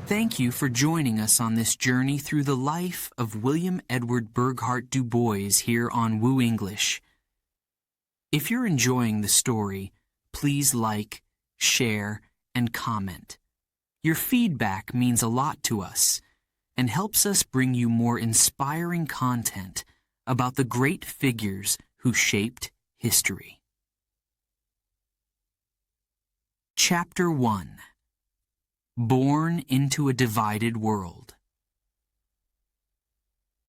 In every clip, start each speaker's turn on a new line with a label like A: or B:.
A: Thank you for joining us on this journey through the life of William Edward Burghardt Du Bois here on Woo English. If you're enjoying the story, please like, share, and comment. Your feedback means a lot to us and helps us bring you more inspiring content about the great figures who shaped history. Chapter 1. Born into a Divided World.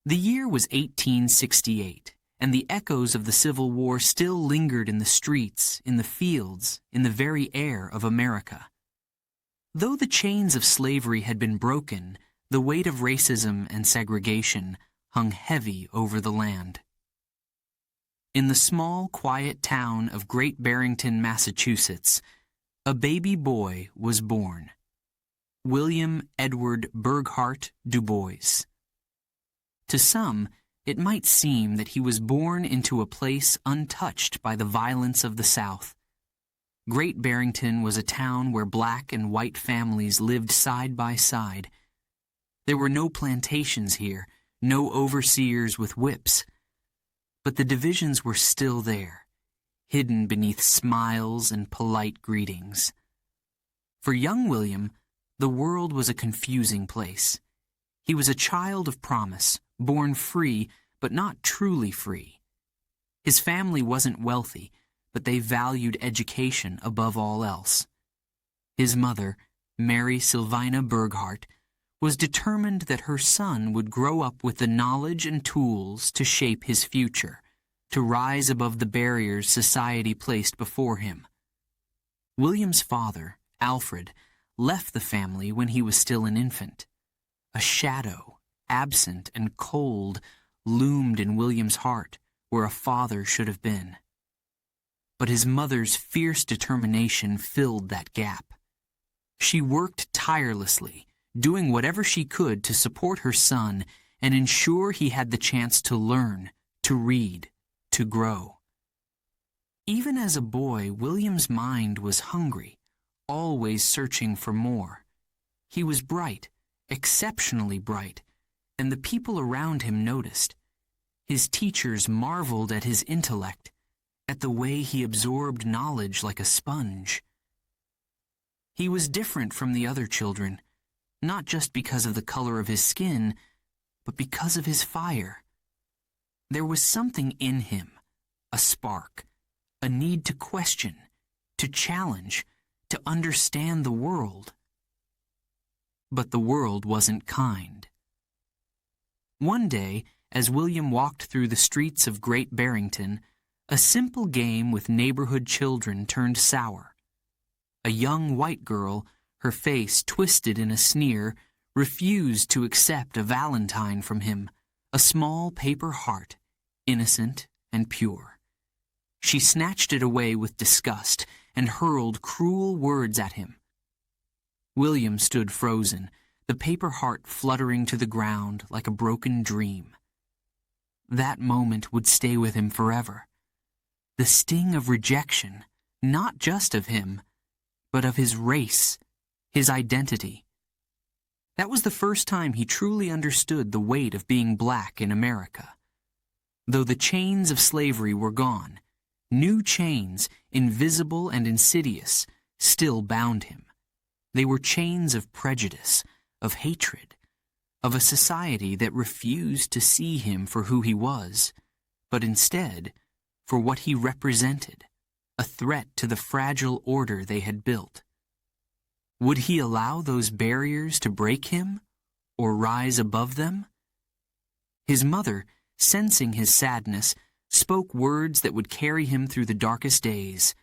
A: The year was 1868, and the echoes of the Civil War still lingered in the streets, in the fields, in the very air of America. Though the chains of slavery had been broken, the weight of racism and segregation hung heavy over the land. In the small, quiet town of Great Barrington, Massachusetts, a baby boy was born. William Edward Burghardt Du Bois. To some, it might seem that he was born into a place untouched by the violence of the South. Great Barrington was a town where black and white families lived side by side. There were no plantations here, no overseers with whips. But the divisions were still there, hidden beneath smiles and polite greetings. For young William, the world was a confusing place. He was a child of promise, born free, but not truly free. His family wasn't wealthy, but they valued education above all else. His mother, Mary Sylvina Burghardt, was determined that her son would grow up with the knowledge and tools to shape his future, to rise above the barriers society placed before him. William's father, Alfred, left the family when he was still an infant. A shadow, absent and cold, loomed in William's heart where a father should have been. But his mother's fierce determination filled that gap. She worked tirelessly, doing whatever she could to support her son and ensure he had the chance to learn, to read, to grow. Even as a boy, William's mind was hungry, always searching for more. He was bright, exceptionally bright, and the people around him noticed. His teachers marveled at his intellect, at the way he absorbed knowledge like a sponge. He was different from the other children, not just because of the color of his skin, but because of his fire. There was something in him, a spark, a need to question, to challenge, to understand the world. But the world wasn't kind. One day, as William walked through the streets of Great Barrington, a simple game with neighborhood children turned sour. A young white girl, her face twisted in a sneer, refused to accept a valentine from him, a small paper heart, innocent and pure. She snatched it away with disgust and hurled cruel words at him. William stood frozen, the paper heart fluttering to the ground like a broken dream. That moment would stay with him forever. The sting of rejection, not just of him, but of his race, his identity. That was the first time he truly understood the weight of being black in America. Though the chains of slavery were gone, new chains, invisible and insidious, still bound him. They were chains of prejudice, of hatred, of a society that refused to see him for who he was, but instead for what he represented, a threat to the fragile order they had built. Would he allow those barriers to break him, or rise above them? His mother, sensing his sadness, spoke words that would carry him through the darkest days.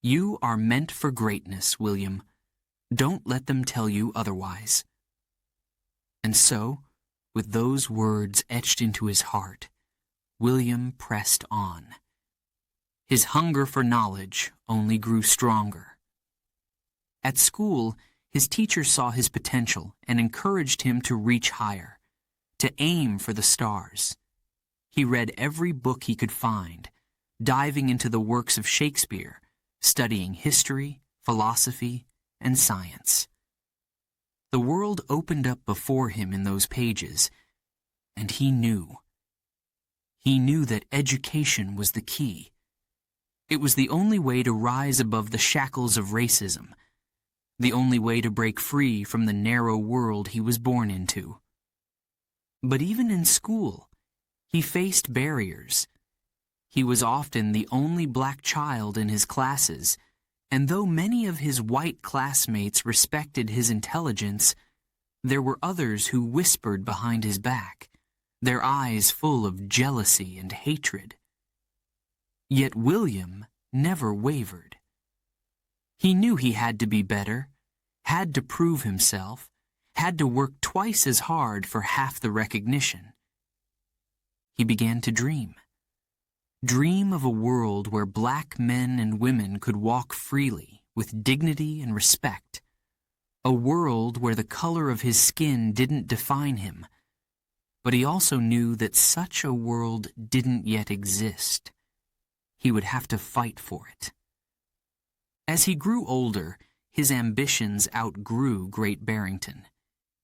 A: "You are meant for greatness, William. Don't let them tell you otherwise." And so, with those words etched into his heart, William pressed on. His hunger for knowledge only grew stronger. At school, his teachers saw his potential and encouraged him to reach higher, to aim for the stars. He read every book he could find, diving into the works of Shakespeare, studying history, philosophy, and science. The world opened up before him in those pages, and he knew. He knew that education was the key. It was the only way to rise above the shackles of racism, the only way to break free from the narrow world he was born into. But even in school, he faced barriers. He was often the only black child in his classes, and though many of his white classmates respected his intelligence, there were others who whispered behind his back, their eyes full of jealousy and hatred. Yet William never wavered. He knew he had to be better, had to prove himself, had to work twice as hard for half the recognition. He began to dream. Dream of a world where black men and women could walk freely, with dignity and respect. A world where the color of his skin didn't define him. But he also knew that such a world didn't yet exist. He would have to fight for it. As he grew older, his ambitions outgrew Great Barrington.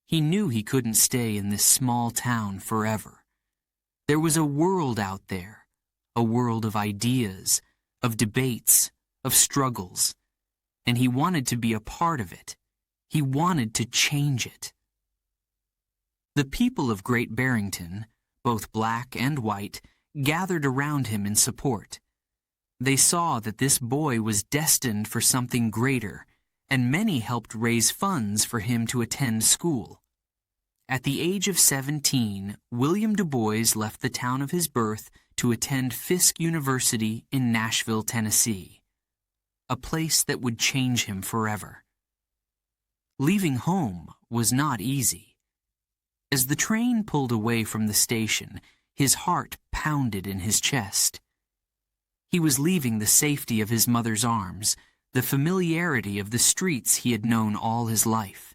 A: He knew he couldn't stay in this small town forever. There was a world out there, a world of ideas, of debates, of struggles, and he wanted to be a part of it. He wanted to change it. The people of Great Barrington, both black and white, gathered around him in support. They saw that this boy was destined for something greater, and many helped raise funds for him to attend school. At the age of 17, William Du Bois left the town of his birth to attend Fisk University in Nashville, Tennessee, a place that would change him forever. Leaving home was not easy. As the train pulled away from the station, his heart pounded in his chest. He was leaving the safety of his mother's arms, the familiarity of the streets he had known all his life.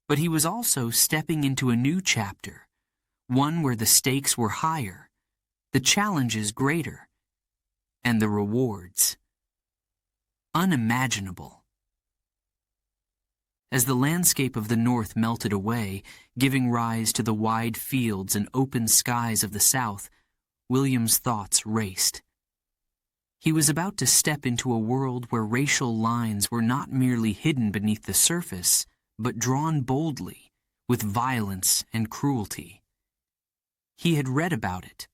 A: But he was also stepping into a new chapter, one where the stakes were higher, the challenges greater, and the rewards unimaginable. As the landscape of the north melted away, giving rise to the wide fields and open skies of the south, William's thoughts raced. He was about to step into a world where racial lines were not merely hidden beneath the surface, but drawn boldly, with violence and cruelty. He had read about it,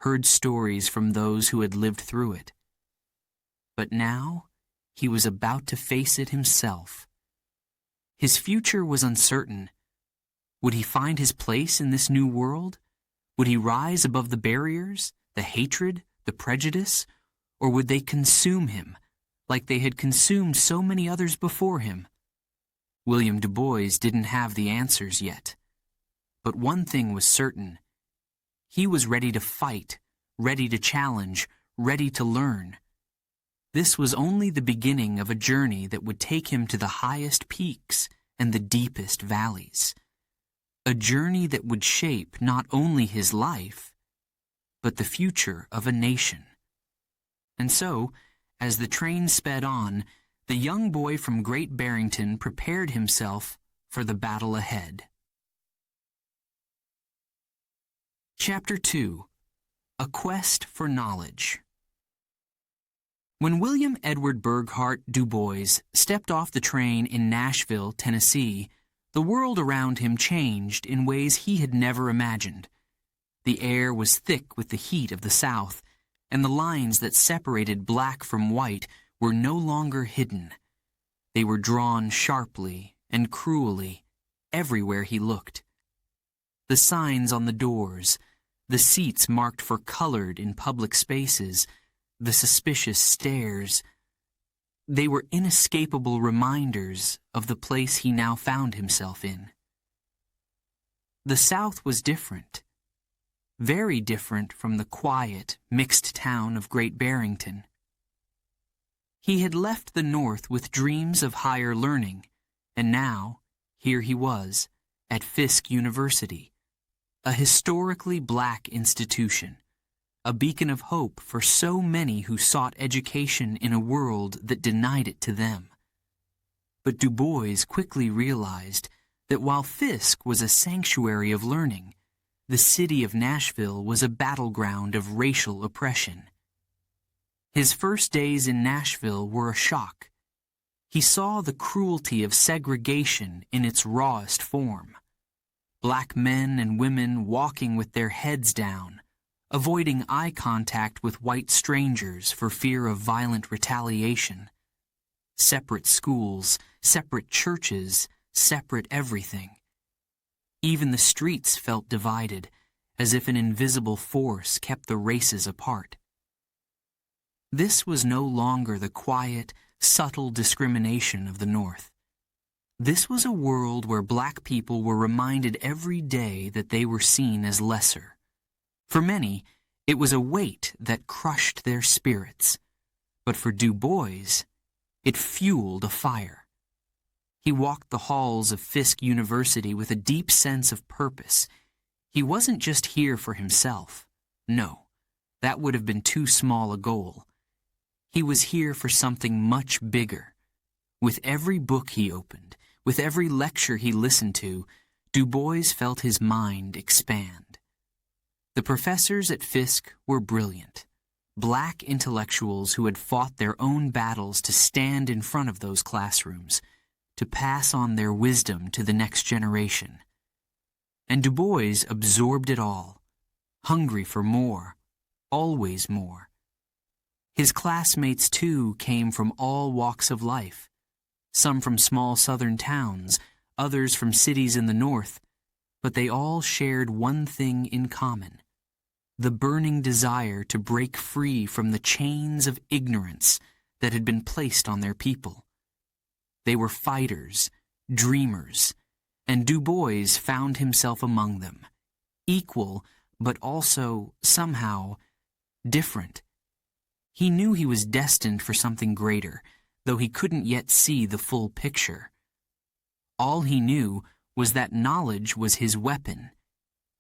A: heard stories from those who had lived through it. But now, he was about to face it himself. His future was uncertain. Would he find his place in this new world? Would he rise above the barriers, the hatred, the prejudice, or would they consume him, like they had consumed so many others before him? William Du Bois didn't have the answers yet. But one thing was certain. He was ready to fight, ready to challenge, ready to learn. This was only the beginning of a journey that would take him to the highest peaks and the deepest valleys. A journey that would shape not only his life, but the future of a nation. And so, as the train sped on, the young boy from Great Barrington prepared himself for the battle ahead. Chapter 2. A Quest for Knowledge. When William Edward Burghardt Du Bois stepped off the train in Nashville, Tennessee, the world around him changed in ways he had never imagined. The air was thick with the heat of the South, and the lines that separated black from white were no longer hidden. They were drawn sharply and cruelly everywhere he looked. The signs on the doors, the seats marked for colored in public spaces, the suspicious stares, they were inescapable reminders of the place he now found himself in. The South was different, very different from the quiet, mixed town of Great Barrington. He had left the North with dreams of higher learning, and now, here he was, at Fisk University, a historically black institution, a beacon of hope for so many who sought education in a world that denied it to them. But Du Bois quickly realized that while Fisk was a sanctuary of learning, the city of Nashville was a battleground of racial oppression. His first days in Nashville were a shock. He saw the cruelty of segregation in its rawest form. Black men and women walking with their heads down, avoiding eye contact with white strangers for fear of violent retaliation. Separate schools, separate churches, separate everything. Even the streets felt divided, as if an invisible force kept the races apart. This was no longer the quiet, subtle discrimination of the North. This was a world where black people were reminded every day that they were seen as lesser. For many, it was a weight that crushed their spirits. But for Du Bois, it fueled a fire. He walked the halls of Fisk University with a deep sense of purpose. He wasn't just here for himself. No, that would have been too small a goal. He was here for something much bigger. With every book he opened, with every lecture he listened to, Du Bois felt his mind expand. The professors at Fisk were brilliant. Black intellectuals who had fought their own battles to stand in front of those classrooms, to pass on their wisdom to the next generation. And Du Bois absorbed it all, hungry for more, always more. His classmates, too, came from all walks of life, some from small southern towns, others from cities in the North, but they all shared one thing in common: the burning desire to break free from the chains of ignorance that had been placed on their people. They were fighters, dreamers, and Du Bois found himself among them, equal, but also, somehow, different. He knew he was destined for something greater, though he couldn't yet see the full picture. All he knew was that knowledge was his weapon,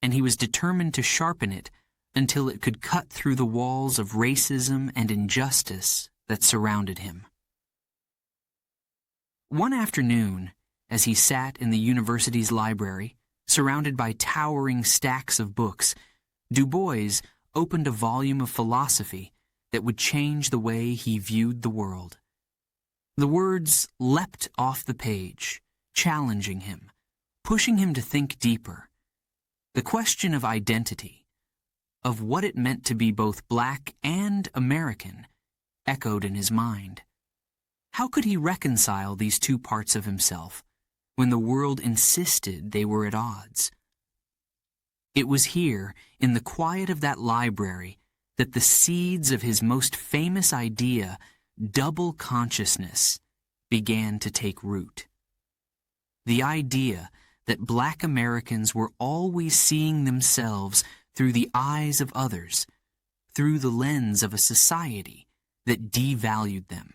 A: and he was determined to sharpen it until it could cut through the walls of racism and injustice that surrounded him. One afternoon, as he sat in the university's library, surrounded by towering stacks of books, Du Bois opened a volume of philosophy that would change the way he viewed the world. The words leapt off the page, challenging him, pushing him to think deeper. The question of identity, of what it meant to be both black and American, echoed in his mind. How could he reconcile these two parts of himself when the world insisted they were at odds? It was here, in the quiet of that library, that the seeds of his most famous idea, double consciousness, began to take root. The idea that black Americans were always seeing themselves through the eyes of others, through the lens of a society that devalued them.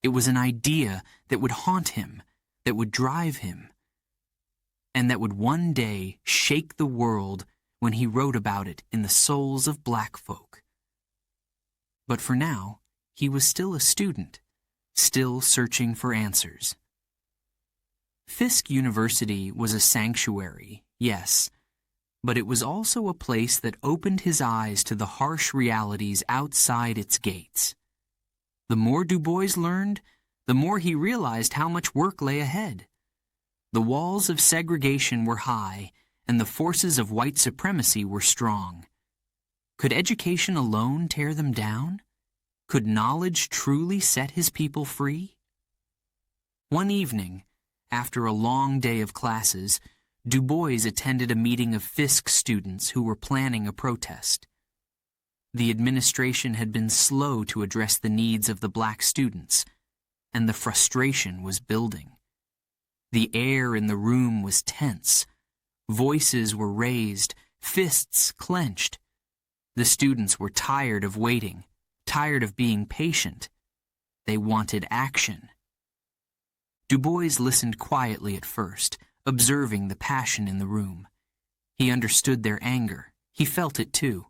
A: It was an idea that would haunt him, that would drive him, and that would one day shake the world when he wrote about it in the souls of black folk. But for now, he was still a student, still searching for answers. Fisk University was a sanctuary, yes, but it was also a place that opened his eyes to the harsh realities outside its gates. The more Du Bois learned, the more he realized how much work lay ahead. The walls of segregation were high, and the forces of white supremacy were strong. Could education alone tear them down? Could knowledge truly set his people free? One evening, after a long day of classes, Du Bois attended a meeting of Fisk students who were planning a protest. The administration had been slow to address the needs of the black students, and the frustration was building. The air in the room was tense. Voices were raised, fists clenched. The students were tired of waiting, tired of being patient. They wanted action. Du Bois listened quietly at first, observing the passion in the room. He understood their anger. He felt it too.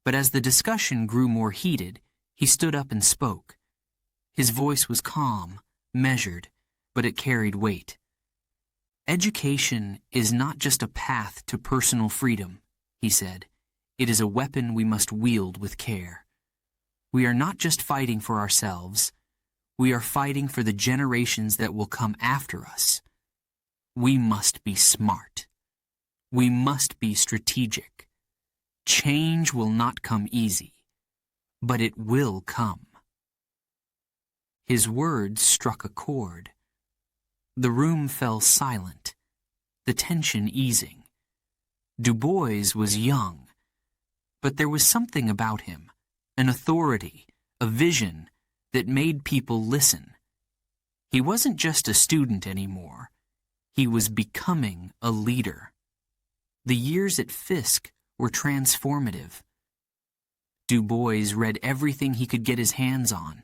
A: But as the discussion grew more heated, he stood up and spoke. His voice was calm, measured, but it carried weight. Education is not just a path to personal freedom, he said. It is a weapon we must wield with care. We are not just fighting for ourselves. We are fighting for the generations that will come after us. We must be smart. We must be strategic. Change will not come easy, but it will come. His words struck a chord. The room fell silent, the tension easing. Du Bois was young, but there was something about him, an authority, a vision that made people listen. He wasn't just a student anymore. He was becoming a leader. The years at Fisk were transformative. Du Bois read everything he could get his hands on: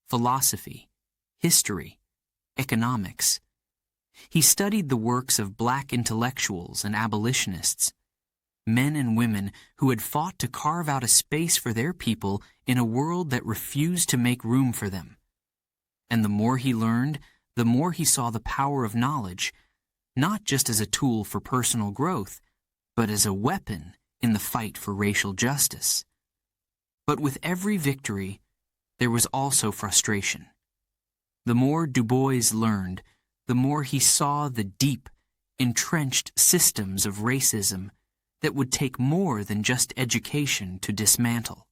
A: philosophy, history, economics. He studied the works of black intellectuals and abolitionists, men and women who had fought to carve out a space for their people in a world that refused to make room for them. And the more he learned, the more he saw the power of knowledge, not just as a tool for personal growth, but as a weapon in the fight for racial justice. But with every victory, there was also frustration. The more Du Bois learned, the more he saw the deep, entrenched systems of racism that would take more than just education to dismantle.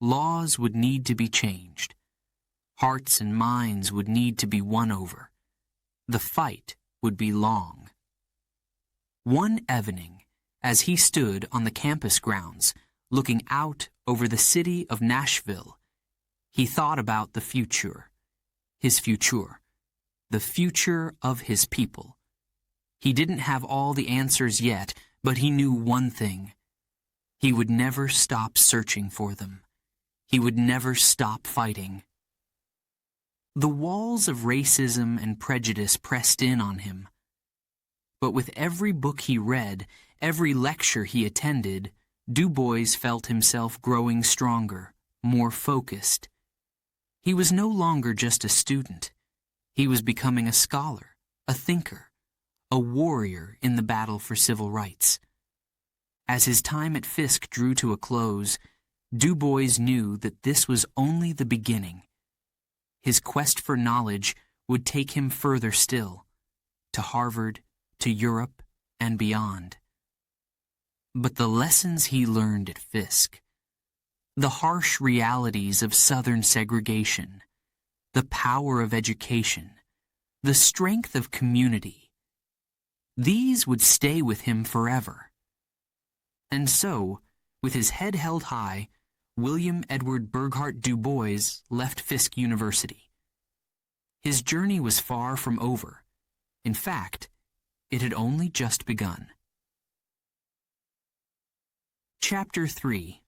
A: Laws would need to be changed. Hearts and minds would need to be won over. The fight would be long. One evening, as he stood on the campus grounds, looking out over the city of Nashville, he thought about the future, his future, the future of his people. He didn't have all the answers yet, but he knew one thing. He would never stop searching for them. He would never stop fighting. The walls of racism and prejudice pressed in on him. But with every book he read, every lecture he attended, Du Bois felt himself growing stronger, more focused. He was no longer just a student. He was becoming a scholar, a thinker, a warrior in the battle for civil rights. As his time at Fisk drew to a close, Du Bois knew that this was only the beginning. His quest for knowledge would take him further still, to Harvard, to Europe, and beyond. But the lessons he learned at Fisk, the harsh realities of Southern segregation, the power of education, the strength of community, these would stay with him forever. And so, with his head held high, William Edward Burghardt Du Bois left Fisk University. His journey was far from over. In fact, it had only just begun. Chapter 3: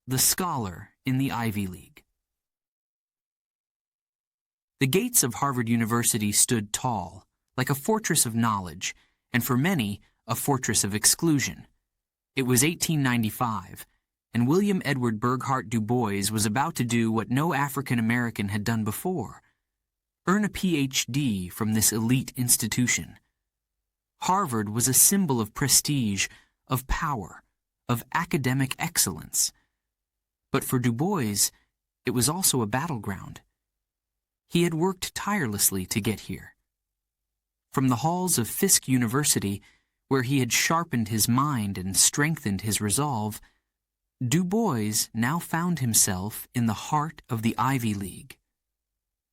A: The Scholar in the Ivy League. The gates of Harvard University stood tall, like a fortress of knowledge, and for many, a fortress of exclusion. It was 1895, and William Edward Burghardt Du Bois was about to do what no African American had done before: earn a Ph.D. from this elite institution. Harvard was a symbol of prestige, of power, of academic excellence. But for Du Bois, it was also a battleground. He had worked tirelessly to get here. From the halls of Fisk University, where he had sharpened his mind and strengthened his resolve, Du Bois now found himself in the heart of the Ivy League.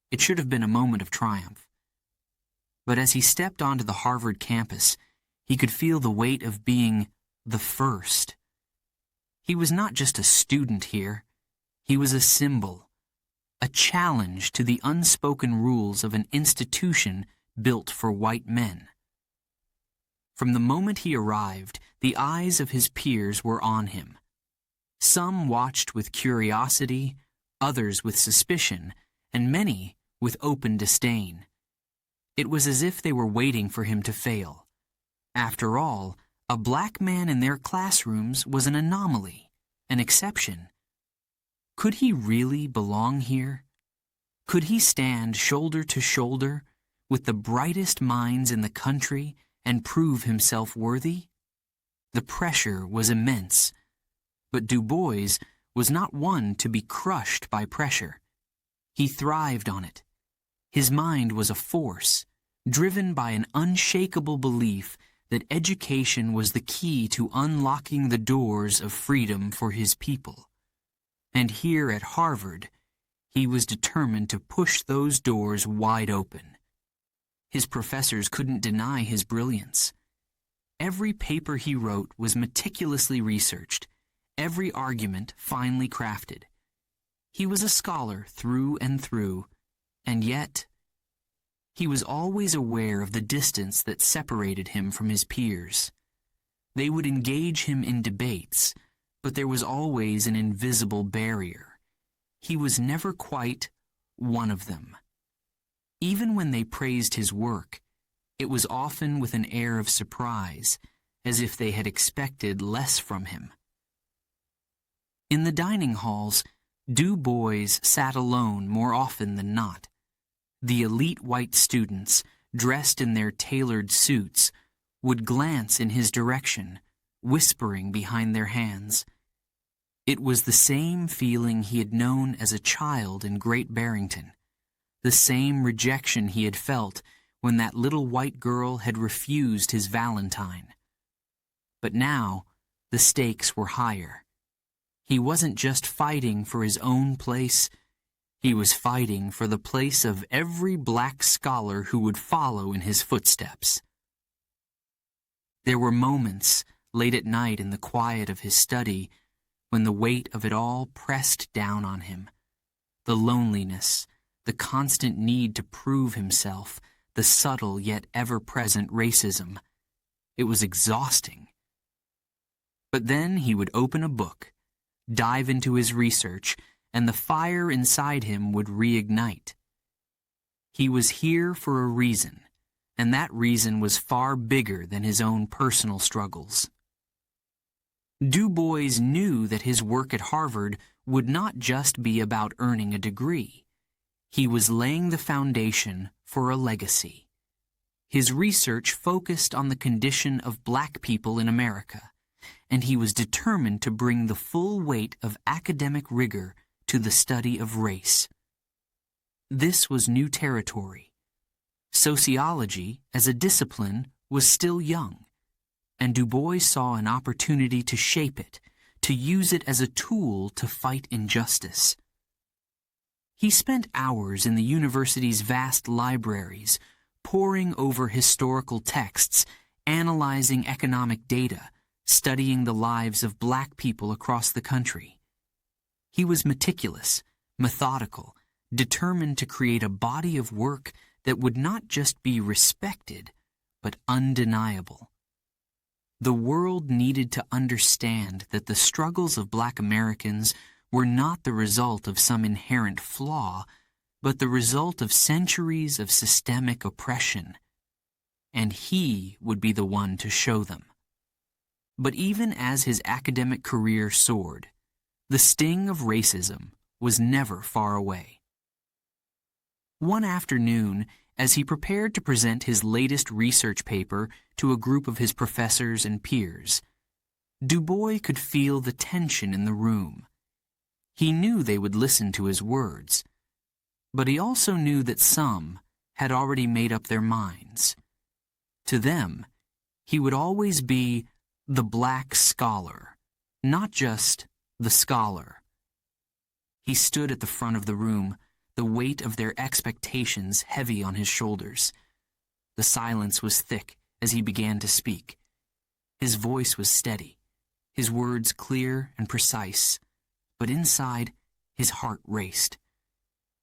A: It should have been a moment of triumph. But as he stepped onto the Harvard campus, he could feel the weight of being the first. He was not just a student here. He was a symbol, a challenge to the unspoken rules of an institution built for white men. From the moment he arrived, the eyes of his peers were on him. Some watched with curiosity, others with suspicion, and many with open disdain. It was as if they were waiting for him to fail. After all, a black man in their classrooms was an anomaly, an exception. Could he really belong here? Could he stand shoulder to shoulder with the brightest minds in the country and prove himself worthy? The pressure was immense, but Du Bois was not one to be crushed by pressure. He thrived on it. His mind was a force, driven by an unshakable belief that education was the key to unlocking the doors of freedom for his people. And here at Harvard, he was determined to push those doors wide open. His professors couldn't deny his brilliance. Every paper he wrote was meticulously researched, every argument finely crafted. He was a scholar through and through, and yet he was always aware of the distance that separated him from his peers. They would engage him in debates, but there was always an invisible barrier. He was never quite one of them. Even when they praised his work, it was often with an air of surprise, as if they had expected less from him. In the dining halls, Du Bois sat alone more often than not. The elite white students, dressed in their tailored suits, would glance in his direction, whispering behind their hands. It was the same feeling he had known as a child in Great Barrington, the same rejection he had felt when that little white girl had refused his Valentine. But now, the stakes were higher. He wasn't just fighting for his own place, he was fighting for the place of every black scholar who would follow in his footsteps. There were moments, late at night in the quiet of his study, when the weight of it all pressed down on him. The loneliness, the constant need to prove himself, the subtle yet ever-present racism. It was exhausting. But then he would open a book, dive into his research, and the fire inside him would reignite. He was here for a reason, and that reason was far bigger than his own personal struggles. Du Bois knew that his work at Harvard would not just be about earning a degree. He was laying the foundation for a legacy. His research focused on the condition of black people in America, and he was determined to bring the full weight of academic rigor to the study of race. This was new territory. Sociology, as a discipline, was still young, and Du Bois saw an opportunity to shape it, to use it as a tool to fight injustice. He spent hours in the university's vast libraries, poring over historical texts, analyzing economic data, studying the lives of black people across the country. He was meticulous, methodical, determined to create a body of work that would not just be respected, but undeniable. The world needed to understand that the struggles of black Americans were not the result of some inherent flaw, but the result of centuries of systemic oppression. And he would be the one to show them. But even as his academic career soared, the sting of racism was never far away. One afternoon, as he prepared to present his latest research paper to a group of his professors and peers, Du Bois could feel the tension in the room. He knew they would listen to his words, but he also knew that some had already made up their minds. To them, he would always be the black scholar, not just the scholar. He stood at the front of the room, the weight of their expectations heavy on his shoulders. The silence was thick as he began to speak. His voice was steady, his words clear and precise, but inside, his heart raced.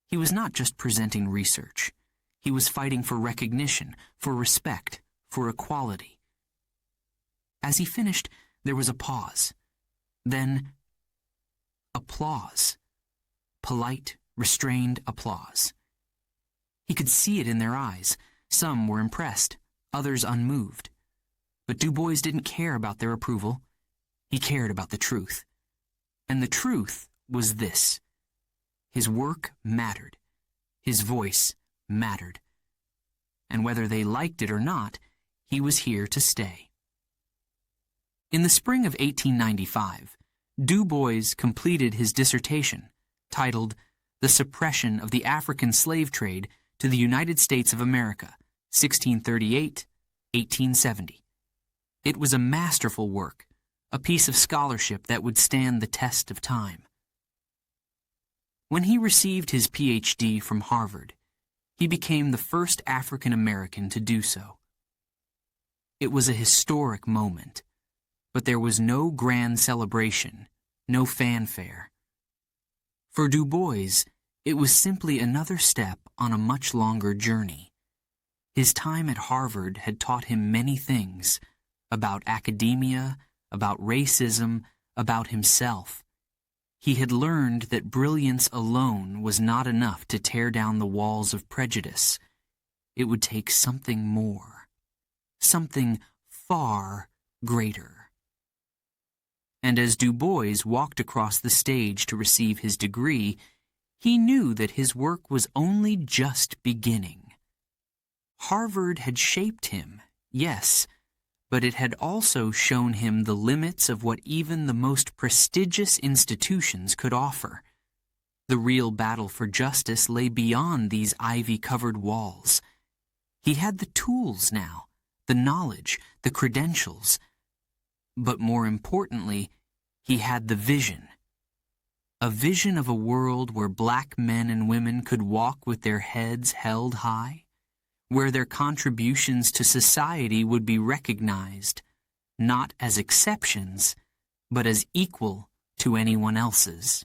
A: He was not just presenting research. He was fighting for recognition, for respect, for equality. As he finished, there was a pause. Then, applause. Polite, restrained applause. He could see it in their eyes. Some were impressed, others unmoved. But Du Bois didn't care about their approval. He cared about the truth. And the truth was this. His work mattered. His voice mattered. And whether they liked it or not, he was here to stay. In the spring of 1895, Du Bois completed his dissertation, titled The Suppression of the African Slave Trade to the United States of America, 1638-1870. It was a masterful work, a piece of scholarship that would stand the test of time. When he received his Ph.D. from Harvard, he became the first African American to do so. It was a historic moment, but there was no grand celebration, no fanfare. For Du Bois, it was simply another step on a much longer journey. His time at Harvard had taught him many things about academia, about racism, about himself. He had learned that brilliance alone was not enough to tear down the walls of prejudice. It would take something more, something far greater. And as Du Bois walked across the stage to receive his degree, he knew that his work was only just beginning. Harvard had shaped him, yes, but it had also shown him the limits of what even the most prestigious institutions could offer. The real battle for justice lay beyond these ivy-covered walls. He had the tools now, the knowledge, the credentials. But more importantly, he had the vision. A vision of a world where black men and women could walk with their heads held high, where their contributions to society would be recognized, not as exceptions, but as equal to anyone else's.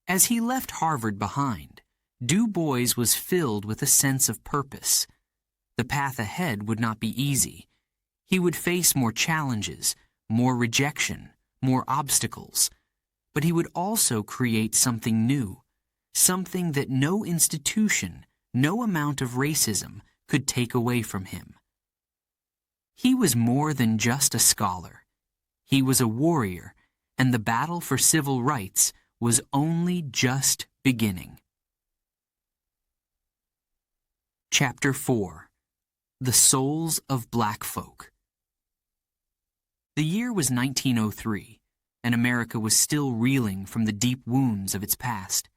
A: As he left Harvard behind, Du Bois was filled with a sense of purpose. The path ahead would not be easy. He would face more challenges, more rejection, more obstacles, but he would also create something new, something that no institution, no amount of racism could take away from him. He was more than just a scholar. He was a warrior, and the battle for civil rights was only just beginning. Chapter 4. The Souls of Black Folk. The year was 1903, and America was still reeling from the deep wounds of its past.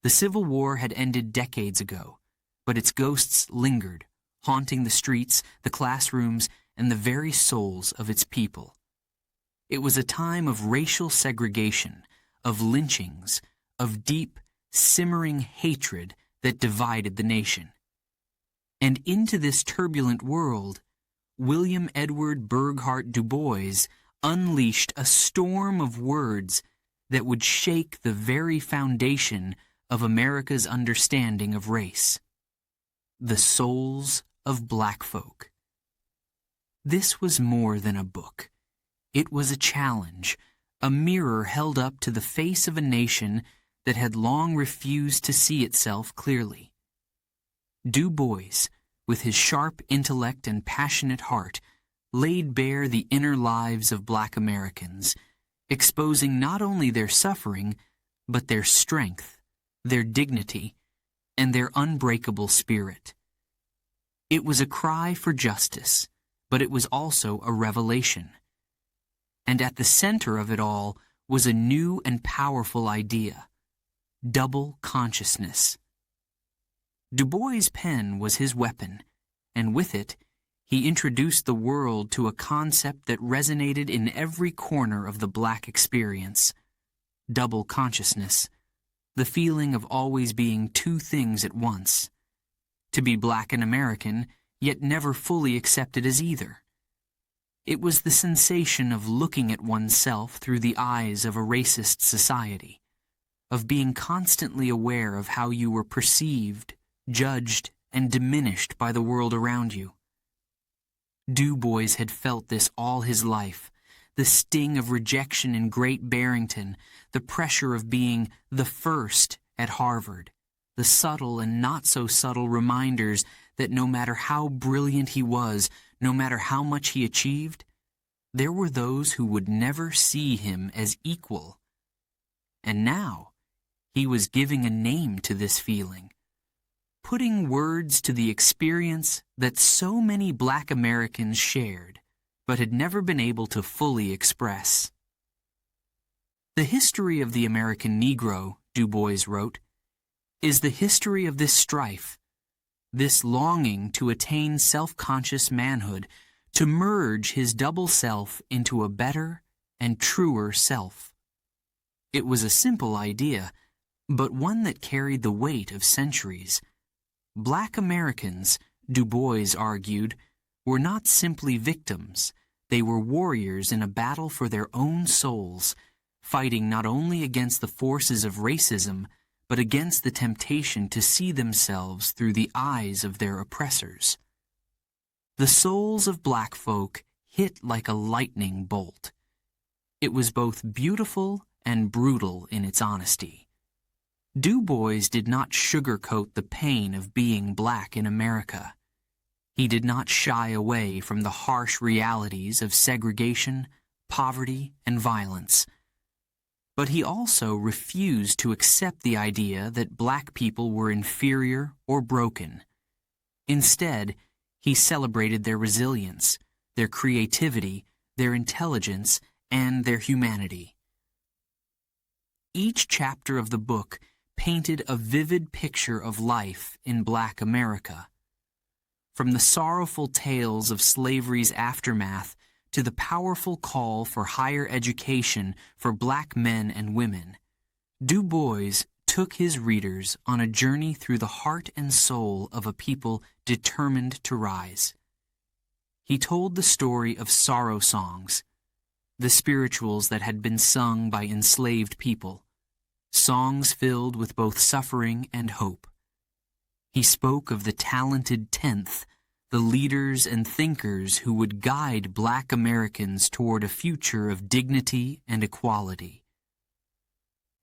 A: The Civil War had ended decades ago, but its ghosts lingered, haunting the streets, the classrooms, and the very souls of its people. It was a time of racial segregation, of lynchings, of deep, simmering hatred that divided the nation. And into this turbulent world, William Edward Burghardt Du Bois unleashed a storm of words that would shake the very foundation of America's understanding of race. The Souls of Black Folk. This was more than a book. It was a challenge, a mirror held up to the face of a nation that had long refused to see itself clearly. Du Bois, with his sharp intellect and passionate heart, laid bare the inner lives of Black Americans, exposing not only their suffering, but their strength, their dignity, and their unbreakable spirit. It was a cry for justice, but it was also a revelation. And at the center of it all was a new and powerful idea: double consciousness. Du Bois' pen was his weapon, and with it, he introduced the world to a concept that resonated in every corner of the Black experience: double consciousness. The feeling of always being two things at once. To be Black and American, yet never fully accepted as either. It was the sensation of looking at oneself through the eyes of a racist society, of being constantly aware of how you were perceived, judged, and diminished by the world around you. Du Bois had felt this all his life, the sting of rejection in Great Barrington, the pressure of being the first at Harvard, the subtle and not-so-subtle reminders that no matter how brilliant he was, no matter how much he achieved, there were those who would never see him as equal. And now, he was giving a name to this feeling, putting words to the experience that so many Black Americans shared but had never been able to fully express. The history of the American Negro, Du Bois wrote, is the history of this strife, this longing to attain self-conscious manhood, to merge his double self into a better and truer self. It was a simple idea, but one that carried the weight of centuries. Black Americans, Du Bois argued, were not simply victims. They were warriors in a battle for their own souls, fighting not only against the forces of racism, but against the temptation to see themselves through the eyes of their oppressors. The souls of black folk hit like a lightning bolt. It was both beautiful and brutal in its honesty. Du Bois did not sugarcoat the pain of being black in America. He did not shy away from the harsh realities of segregation, poverty, and violence. But he also refused to accept the idea that black people were inferior or broken. Instead, he celebrated their resilience, their creativity, their intelligence, and their humanity. Each chapter of the book painted a vivid picture of life in Black America. From the sorrowful tales of slavery's aftermath to the powerful call for higher education for black men and women, Du Bois took his readers on a journey through the heart and soul of a people determined to rise. He told the story of sorrow songs, the spirituals that had been sung by enslaved people, songs filled with both suffering and hope. He spoke of the talented tenth, the leaders and thinkers who would guide Black Americans toward a future of dignity and equality.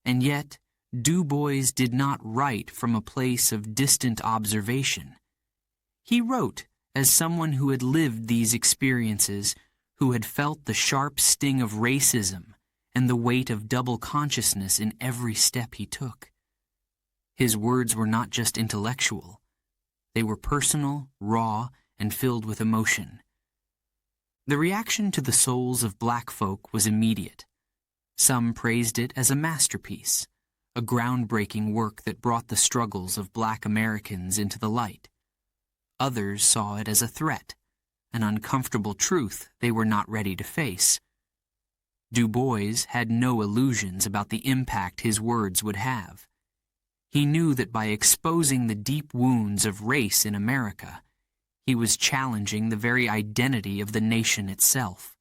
A: And yet, Du Bois did not write from a place of distant observation. He wrote as someone who had lived these experiences, who had felt the sharp sting of racism and the weight of double consciousness in every step he took. His words were not just intellectual. They were personal, raw, and filled with emotion. The reaction to the souls of black folk was immediate. Some praised it as a masterpiece, a groundbreaking work that brought the struggles of Black Americans into the light. Others saw it as a threat, an uncomfortable truth they were not ready to face. Du Bois had no illusions about the impact his words would have. He knew that by exposing the deep wounds of race in America, he was challenging the very identity of the nation itself.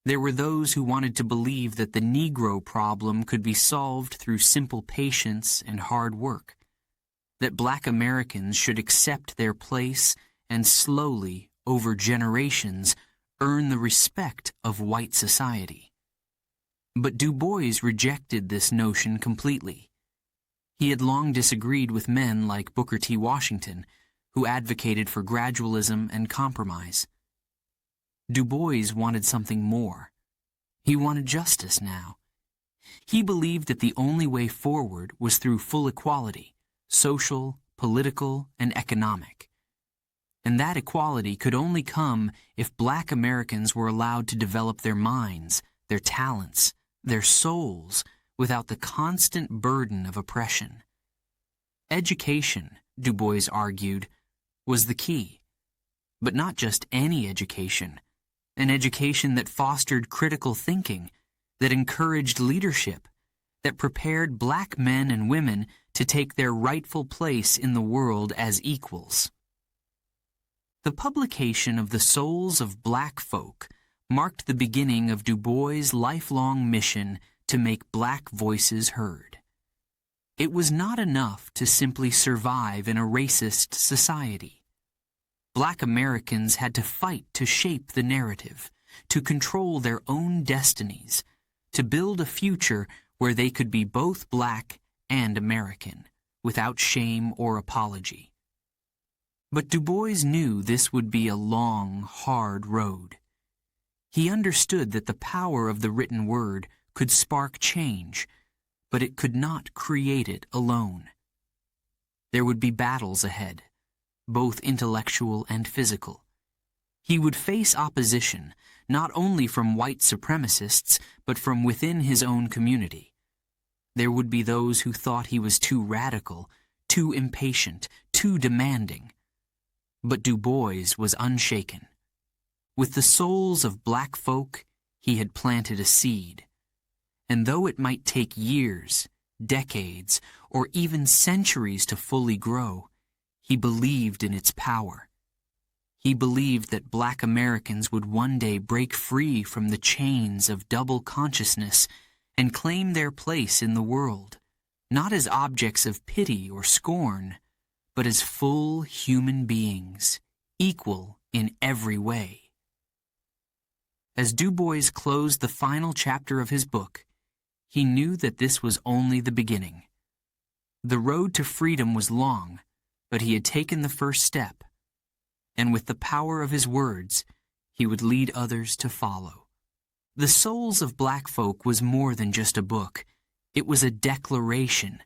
A: There were those who wanted to believe that the Negro problem could be solved through simple patience and hard work, that Black Americans should accept their place and slowly, over generations, earn the respect of white society. But Du Bois rejected this notion completely. He had long disagreed with men like Booker T. Washington, who advocated for gradualism and compromise. Du Bois wanted something more. He wanted justice now. He believed that the only way forward was through full equality, social, political, and economic. And that equality could only come if Black Americans were allowed to develop their minds, their talents, their souls, without the constant burden of oppression. Education, Du Bois argued, was the key. But not just any education, an education that fostered critical thinking, that encouraged leadership, that prepared black men and women to take their rightful place in the world as equals. The publication of The Souls of Black Folk marked the beginning of Du Bois' lifelong mission to make black voices heard. It was not enough to simply survive in a racist society. Black Americans had to fight to shape the narrative, to control their own destinies, to build a future where they could be both black and American, without shame or apology. But Du Bois knew this would be a long, hard road. He understood that the power of the written word could spark change, but it could not create it alone. There would be battles ahead, both intellectual and physical. He would face opposition, not only from white supremacists, but from within his own community. There would be those who thought he was too radical, too impatient, too demanding. But Du Bois was unshaken. With the souls of black folk, he had planted a seed. And though it might take years, decades, or even centuries to fully grow, he believed in its power. He believed that black Americans would one day break free from the chains of double consciousness and claim their place in the world, not as objects of pity or scorn, but as full human beings, equal in every way. As Du Bois closed the final chapter of his book, he knew that this was only the beginning. The road to freedom was long, but he had taken the first step, and with the power of his words, he would lead others to follow. The Souls of Black Folk was more than just a book. It was a declaration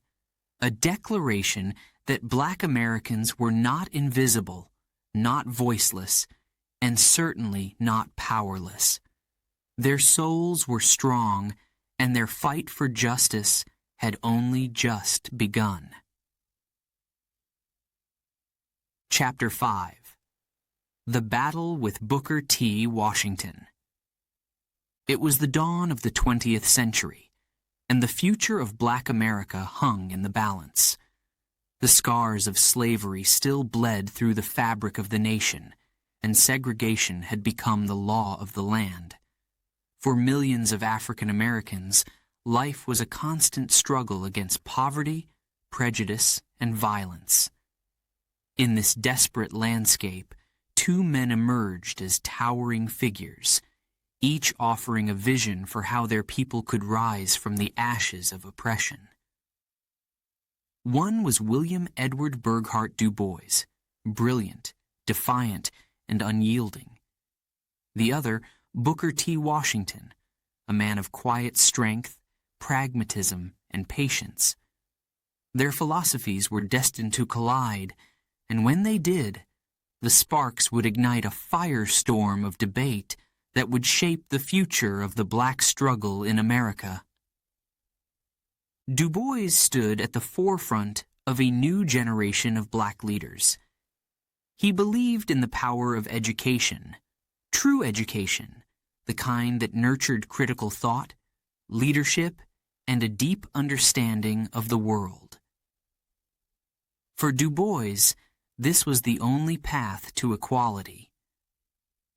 A: that black Americans were not invisible, not voiceless, and certainly not powerless. Their souls were strong, and their fight for justice had only just begun. Chapter 5. The Battle with Booker T. Washington. It was the dawn of the 20th century, and the future of black America hung in the balance. The scars of slavery still bled through the fabric of the nation, and segregation had become the law of the land. For millions of African Americans, life was a constant struggle against poverty, prejudice, and violence. In this desperate landscape, two men emerged as towering figures, each offering a vision for how their people could rise from the ashes of oppression. One was William Edward Burghardt Du Bois, brilliant, defiant, and unyielding. The other, Booker T. Washington, a man of quiet strength, pragmatism, and patience. Their philosophies were destined to collide, and when they did, the sparks would ignite a firestorm of debate that would shape the future of the black struggle in America. Du Bois stood at the forefront of a new generation of black leaders. He believed in the power of education, true education, the kind that nurtured critical thought, leadership, and a deep understanding of the world. For Du Bois, this was the only path to equality.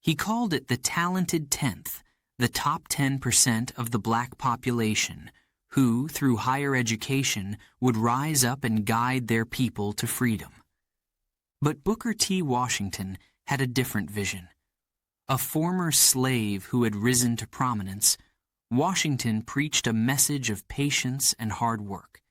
A: He called it the talented tenth, the top 10% of the black population, who, through higher education, would rise up and guide their people to freedom. But Booker T. Washington had a different vision. A former slave who had risen to prominence, Washington preached a message of patience and hard work.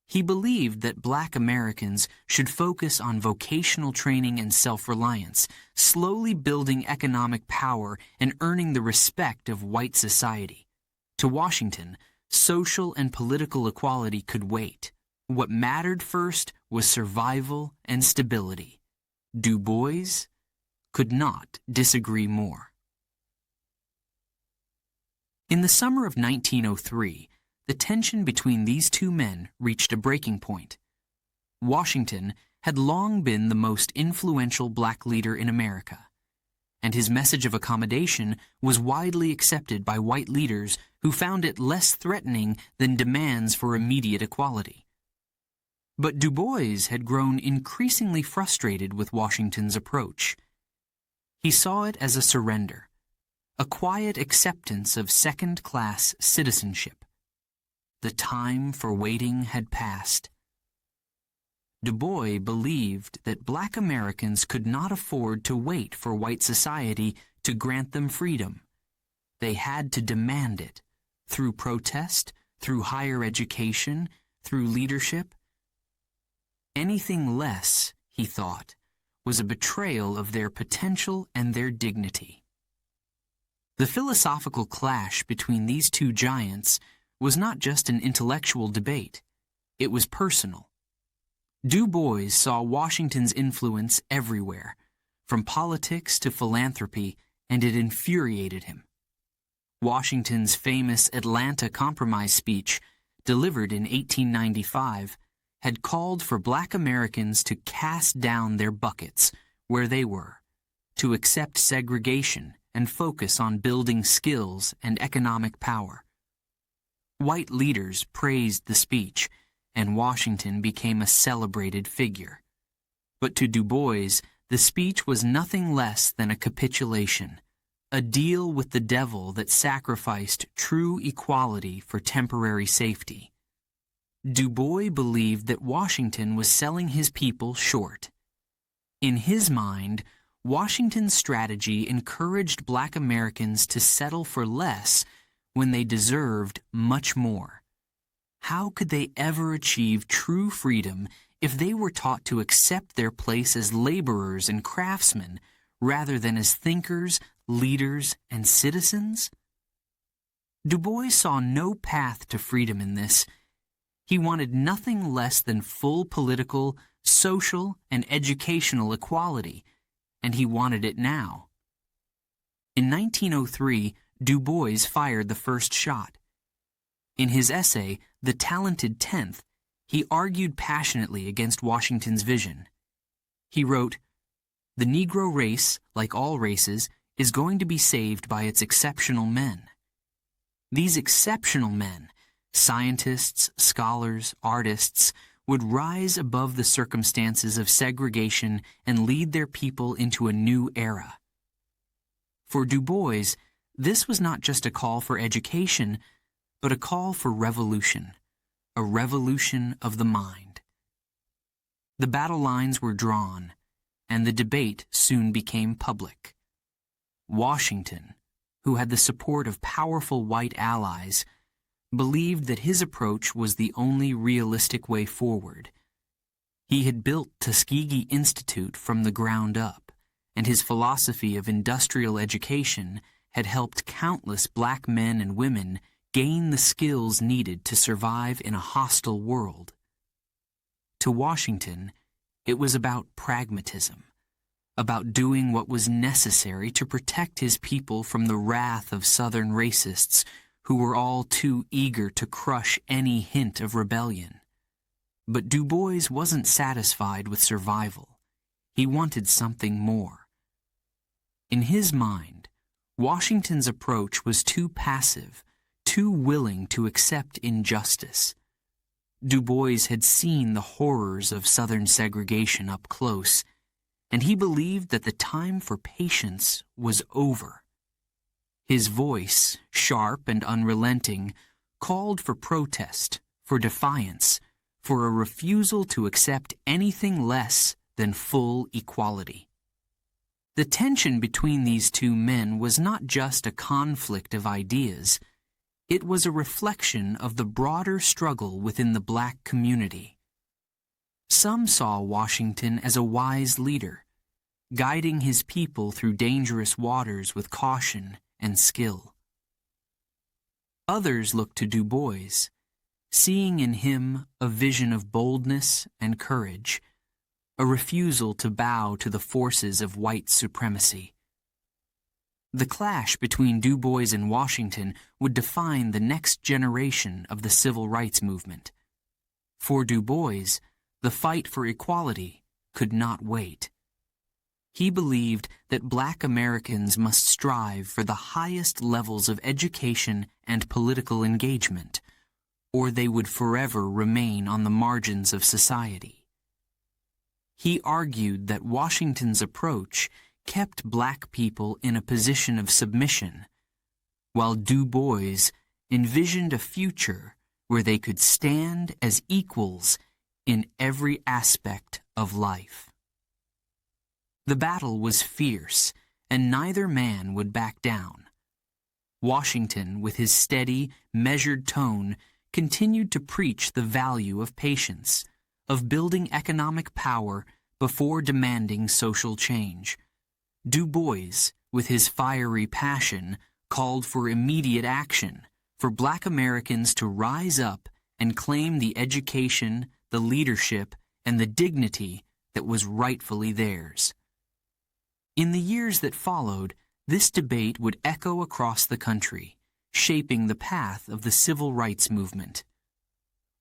A: He believed that black Americans should focus on vocational training and self-reliance, slowly building economic power and earning the respect of white society. To Washington, social and political equality could wait. What mattered first was survival and stability. Du Bois could not disagree more. In the summer of 1903, the tension between these two men reached a breaking point. Washington had long been the most influential black leader in America, and his message of accommodation was widely accepted by white leaders who found it less threatening than demands for immediate equality. But Du Bois had grown increasingly frustrated with Washington's approach. He saw it as a surrender, a quiet acceptance of second-class citizenship. The time for waiting had passed. Du Bois believed that black Americans could not afford to wait for white society to grant them freedom. They had to demand it, through protest, through higher education, through leadership. Anything less, he thought, was a betrayal of their potential and their dignity. The philosophical clash between these two giants was not just an intellectual debate. It was personal. Du Bois saw Washington's influence everywhere, from politics to philanthropy, and it infuriated him. Washington's famous Atlanta Compromise speech, delivered in 1895, had called for Black Americans to cast down their buckets where they were, to accept segregation and focus on building skills and economic power. White leaders praised the speech, and Washington became a celebrated figure. But to Du Bois, the speech was nothing less than a capitulation, a deal with the devil that sacrificed true equality for temporary safety. Du Bois believed that Washington was selling his people short. In his mind, Washington's strategy encouraged Black Americans to settle for less when they deserved much more. How could they ever achieve true freedom if they were taught to accept their place as laborers and craftsmen rather than as thinkers, leaders, and citizens? Du Bois saw no path to freedom in this. He wanted nothing less than full political, social, and educational equality, and he wanted it now. In 1903, Du Bois fired the first shot. In his essay, The Talented Tenth, he argued passionately against Washington's vision. He wrote, "The Negro race, like all races, is going to be saved by its exceptional men. These exceptional men, scientists, scholars, artists, would rise above the circumstances of segregation and lead their people into a new era." For Du Bois, this was not just a call for education, but a call for revolution, a revolution of the mind. The battle lines were drawn, and the debate soon became public. Washington, who had the support of powerful white allies, believed that his approach was the only realistic way forward. He had built Tuskegee Institute from the ground up, and his philosophy of industrial education had helped countless Black men and women gain the skills needed to survive in a hostile world. To Washington, it was about pragmatism, about doing what was necessary to protect his people from the wrath of Southern racists who were all too eager to crush any hint of rebellion. But Du Bois wasn't satisfied with survival. He wanted something more. In his mind, Washington's approach was too passive, too willing to accept injustice. Du Bois had seen the horrors of Southern segregation up close, and he believed that the time for patience was over. His voice, sharp and unrelenting, called for protest, for defiance, for a refusal to accept anything less than full equality. The tension between these two men was not just a conflict of ideas. It was a reflection of the broader struggle within the Black community. Some saw Washington as a wise leader, guiding his people through dangerous waters with caution and skill. Others looked to Du Bois, seeing in him a vision of boldness and courage, a refusal to bow to the forces of white supremacy. The clash between Du Bois and Washington would define the next generation of the civil rights movement. For Du Bois, the fight for equality could not wait. He believed that Black Americans must strive for the highest levels of education and political engagement, or they would forever remain on the margins of society. He argued that Washington's approach kept Black people in a position of submission, while Du Bois envisioned a future where they could stand as equals in every aspect of life. The battle was fierce, and neither man would back down. Washington, with his steady, measured tone, continued to preach the value of patience, of building economic power before demanding social change. Du Bois, with his fiery passion, called for immediate action, for Black Americans to rise up and claim the education, the leadership, and the dignity that was rightfully theirs. In the years that followed, this debate would echo across the country, shaping the path of the civil rights movement.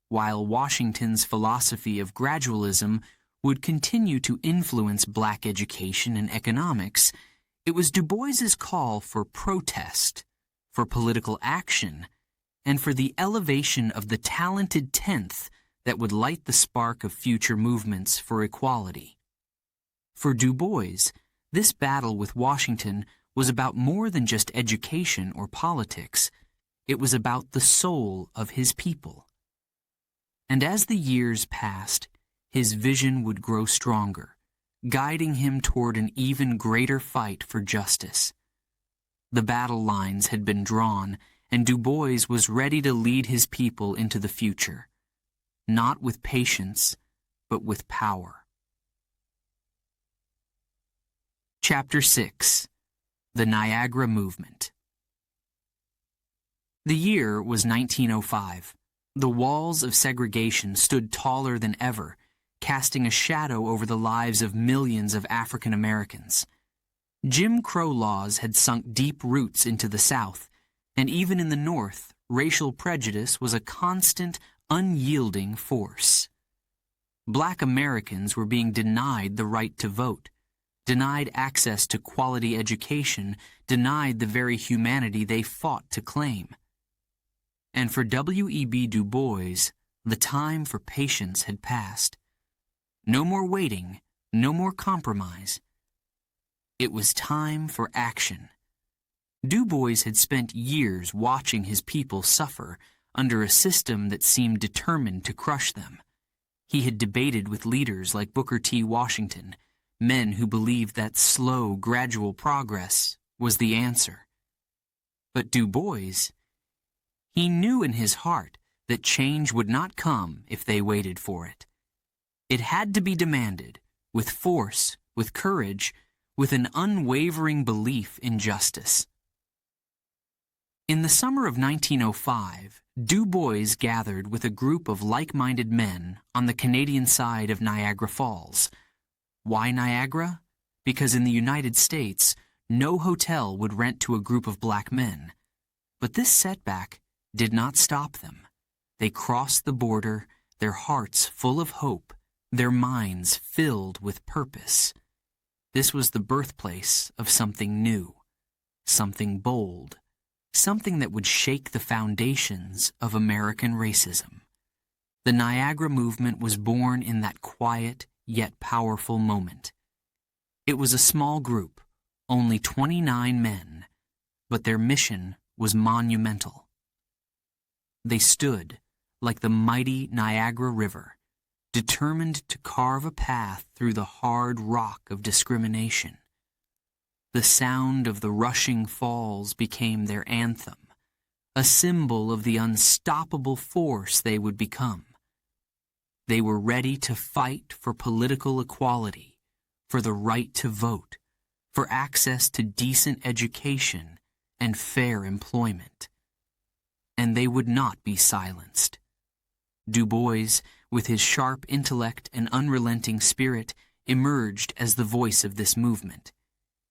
A: While Washington's philosophy of gradualism would continue to influence Black education and economics, it was Du Bois's call for protest, for political action, and for the elevation of the talented tenth that would light the spark of future movements for equality. For Du Bois, this battle with Washington was about more than just education or politics. It was about the soul of his people. And as the years passed, his vision would grow stronger, guiding him toward an even greater fight for justice. The battle lines had been drawn, and Du Bois was ready to lead his people into the future, not with patience, but with power. Chapter 6. The Niagara Movement. The year was 1905. The walls of segregation stood taller than ever, casting a shadow over the lives of millions of African Americans. Jim Crow laws had sunk deep roots into the South, and even in the North, racial prejudice was a constant, unyielding force. Black Americans were being denied the right to vote, denied access to quality education, denied the very humanity they fought to claim. And for W.E.B. Du Bois, the time for patience had passed. No more waiting, no more compromise. It was time for action. Du Bois had spent years watching his people suffer under a system that seemed determined to crush them. He had debated with leaders like Booker T. Washington, men who believed that slow, gradual progress was the answer. But Du Bois, he knew in his heart that change would not come if they waited for it. It had to be demanded, with force, with courage, with an unwavering belief in justice. In the summer of 1905, Du Bois gathered with a group of like-minded men on the Canadian side of Niagara Falls. Why Niagara? Because in the United States, no hotel would rent to a group of black men. But this setback did not stop them. They crossed the border, their hearts full of hope, their minds filled with purpose. This was the birthplace of something new, something bold, something that would shake the foundations of American racism. The Niagara movement was born in that quiet yet powerful moment. It was a small group, only 29 men, but their mission was monumental. They stood like the mighty Niagara River, determined to carve a path through the hard rock of discrimination. The sound of the rushing falls became their anthem, a symbol of the unstoppable force they would become. They were ready to fight for political equality, for the right to vote, for access to decent education and fair employment. And they would not be silenced. Du Bois, with his sharp intellect and unrelenting spirit, emerged as the voice of this movement.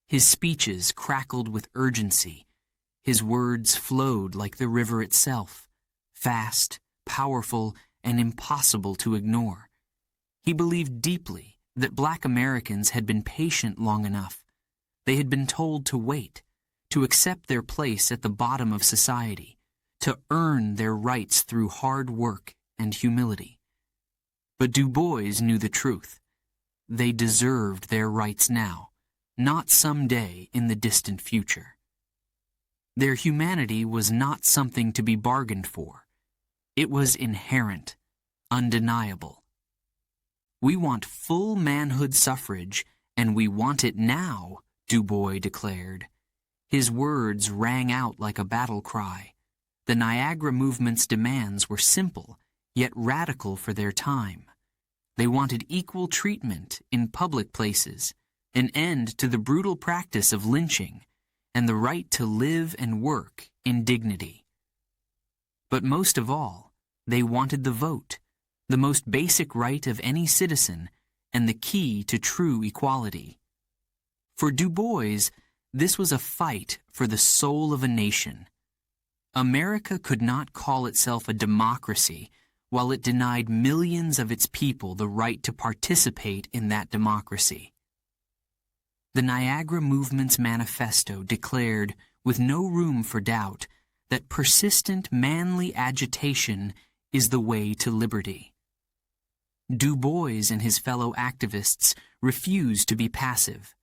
A: His speeches crackled with urgency. His words flowed like the river itself, fast, powerful, and impossible to ignore. He believed deeply that black Americans had been patient long enough. They had been told to wait, to accept their place at the bottom of society, to earn their rights through hard work and humility. But Du Bois knew the truth. They deserved their rights now, not someday in the distant future. Their humanity was not something to be bargained for. It was inherent, undeniable. We want full manhood suffrage, and we want it now, Du Bois declared. His words rang out like a battle cry. The Niagara movement's demands were simple, yet radical for their time. They wanted equal treatment in public places, an end to the brutal practice of lynching, and the right to live and work in dignity. But most of all, they wanted the vote, the most basic right of any citizen and the key to true equality. For Du Bois, this was a fight for the soul of a nation. America could not call itself a democracy while it denied millions of its people the right to participate in that democracy. The Niagara Movement's manifesto declared, with no room for doubt, that persistent manly agitation is the way to liberty. Du Bois and his fellow activists refused to be passive.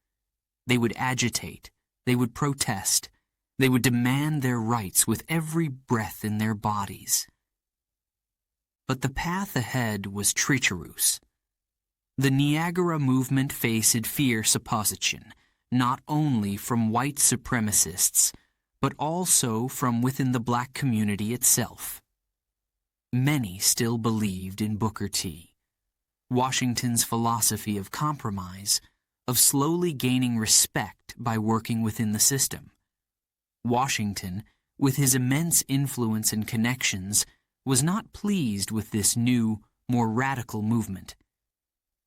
A: They would agitate, they would protest, they would demand their rights with every breath in their bodies. But the path ahead was treacherous. The Niagara Movement faced fierce opposition, not only from white supremacists, but also from within the black community itself. Many still believed in Booker T. Washington's philosophy of compromise, of slowly gaining respect by working within the system. Washington, with his immense influence and connections, was not pleased with this new, more radical movement.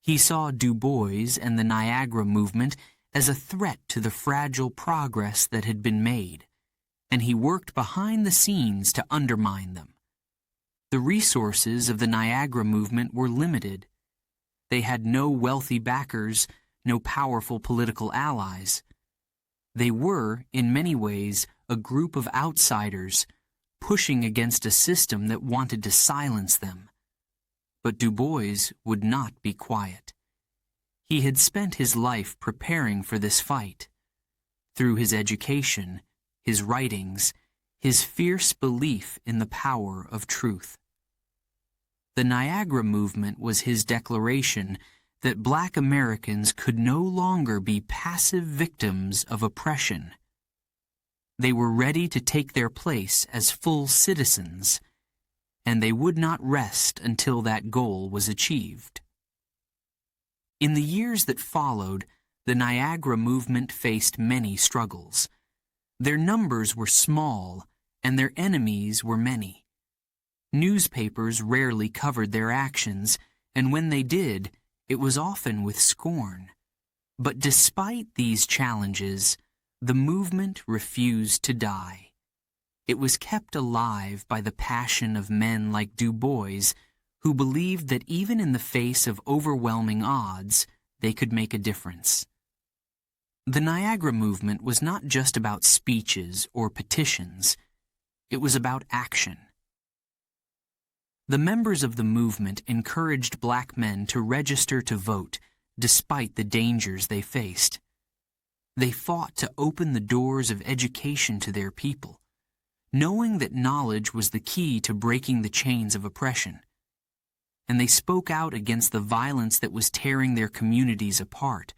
A: He saw Du Bois and the Niagara Movement as a threat to the fragile progress that had been made, and he worked behind the scenes to undermine them. The resources of the Niagara Movement were limited. They had no wealthy backers, no powerful political allies. They were, in many ways, a group of outsiders, pushing against a system that wanted to silence them. But Du Bois would not be quiet. He had spent his life preparing for this fight. Through his education, his writings, his fierce belief in the power of truth. The Niagara Movement was his declaration that black Americans could no longer be passive victims of oppression. They were ready to take their place as full citizens, and they would not rest until that goal was achieved. In the years that followed, the Niagara Movement faced many struggles. Their numbers were small, and their enemies were many. Newspapers rarely covered their actions, and when they did, it was often with scorn. But despite these challenges, the movement refused to die. It was kept alive by the passion of men like Du Bois, who believed that even in the face of overwhelming odds, they could make a difference. The Niagara Movement was not just about speeches or petitions. It was about action. The members of the movement encouraged black men to register to vote, despite the dangers they faced. They fought to open the doors of education to their people, knowing that knowledge was the key to breaking the chains of oppression. And they spoke out against the violence that was tearing their communities apart,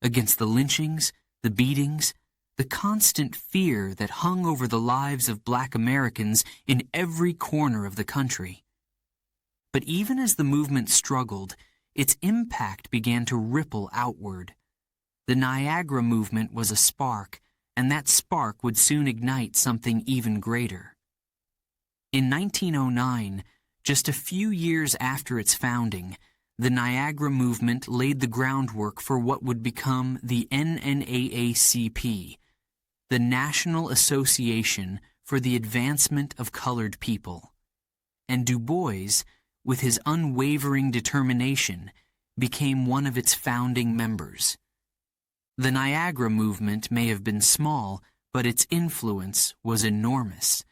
A: against the lynchings, the beatings, the constant fear that hung over the lives of black Americans in every corner of the country. But even as the movement struggled, its impact began to ripple outward. The Niagara Movement was a spark, and that spark would soon ignite something even greater. In 1909, just a few years after its founding, the Niagara Movement laid the groundwork for what would become the NNAACP, the National Association for the Advancement of Colored People. And Du Bois, with his unwavering determination, became one of its founding members. The Niagara Movement may have been small, but its influence was enormous.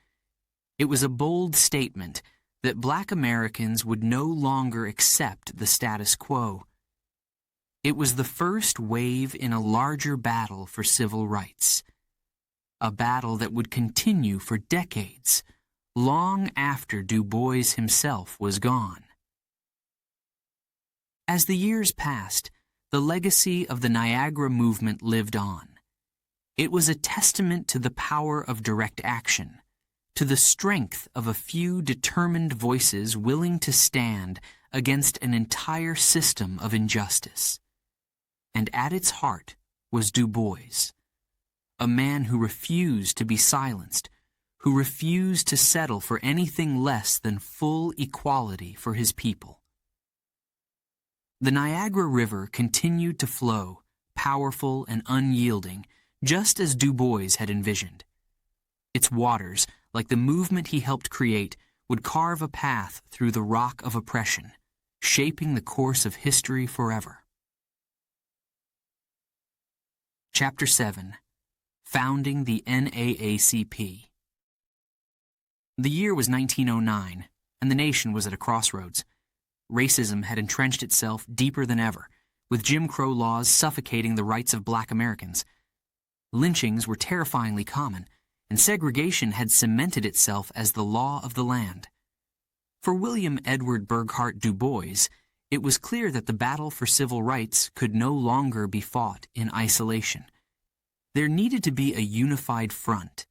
A: It was a bold statement that black Americans would no longer accept the status quo. It was the first wave in a larger battle for civil rights, a battle that would continue for decades, long after Du Bois himself was gone. As the years passed, the legacy of the Niagara Movement lived on. It was a testament to the power of direct action, to the strength of a few determined voices willing to stand against an entire system of injustice. And at its heart was Du Bois, a man who refused to be silenced, who refused to settle for anything less than full equality for his people. The Niagara River continued to flow, powerful and unyielding, just as Du Bois had envisioned. Its waters, like the movement he helped create, would carve a path through the rock of oppression, shaping the course of history forever. Chapter 7. Founding the NAACP. The year was 1909, and the nation was at a crossroads. Racism had entrenched itself deeper than ever, with Jim Crow laws suffocating the rights of black Americans. Lynchings were terrifyingly common, and segregation had cemented itself as the law of the land. For William Edward Burghardt Du Bois, it was clear that the battle for civil rights could no longer be fought in isolation. There needed to be a unified front,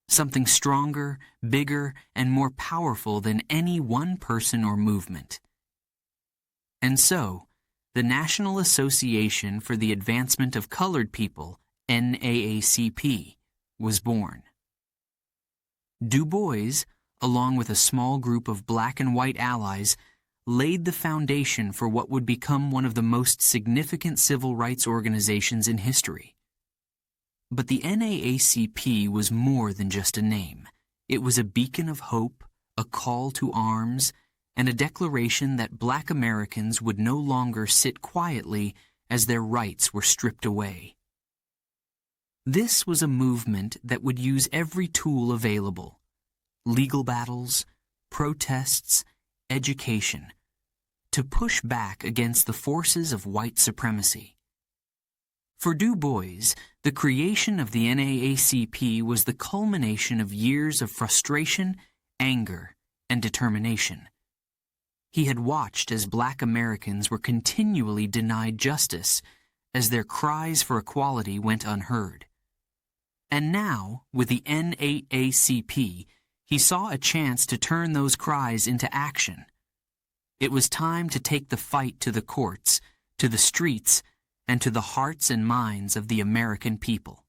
A: something stronger, bigger, and more powerful than any one person or movement. And so, the National Association for the Advancement of Colored People, NAACP, was born. Du Bois, along with a small group of black and white allies, laid the foundation for what would become one of the most significant civil rights organizations in history. But the NAACP was more than just a name. It was a beacon of hope, a call to arms, and a declaration that black Americans would no longer sit quietly as their rights were stripped away. This was a movement that would use every tool available: legal battles, protests, education, to push back against the forces of white supremacy. For Du Bois, the creation of the NAACP was the culmination of years of frustration, anger, and determination. He had watched as black Americans were continually denied justice, as their cries for equality went unheard. And now, with the NAACP, he saw a chance to turn those cries into action. It was time to take the fight to the courts, to the streets, and to the hearts and minds of the American people.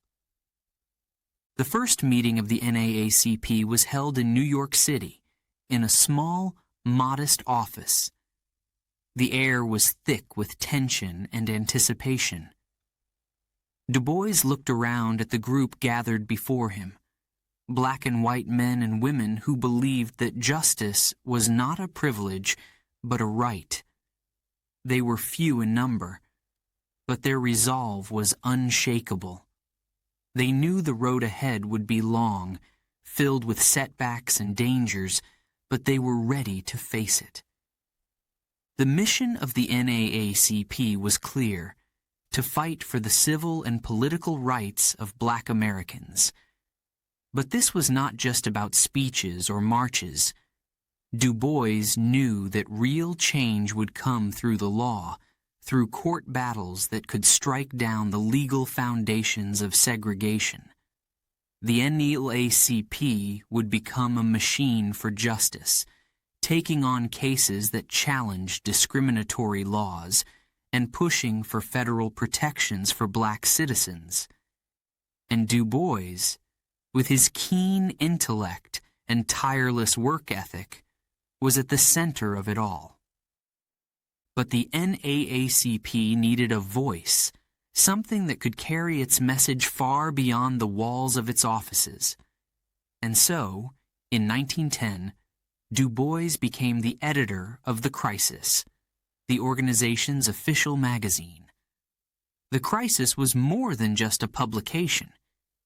A: The first meeting of the NAACP was held in New York City, in a small, modest office. The air was thick with tension and anticipation. Du Bois looked around at the group gathered before him, black and white men and women who believed that justice was not a privilege, but a right. They were few in number, but their resolve was unshakable. They knew the road ahead would be long, filled with setbacks and dangers, but they were ready to face it. The mission of the NAACP was clear: to fight for the civil and political rights of black Americans. But this was not just about speeches or marches. Du Bois knew that real change would come through the law, through court battles that could strike down the legal foundations of segregation. The NAACP would become a machine for justice, taking on cases that challenged discriminatory laws and pushing for federal protections for black citizens. And Du Bois, with his keen intellect and tireless work ethic, was at the center of it all. But the NAACP needed a voice, something that could carry its message far beyond the walls of its offices. And so, in 1910, Du Bois became the editor of The Crisis, the organization's official magazine. The Crisis was more than just a publication.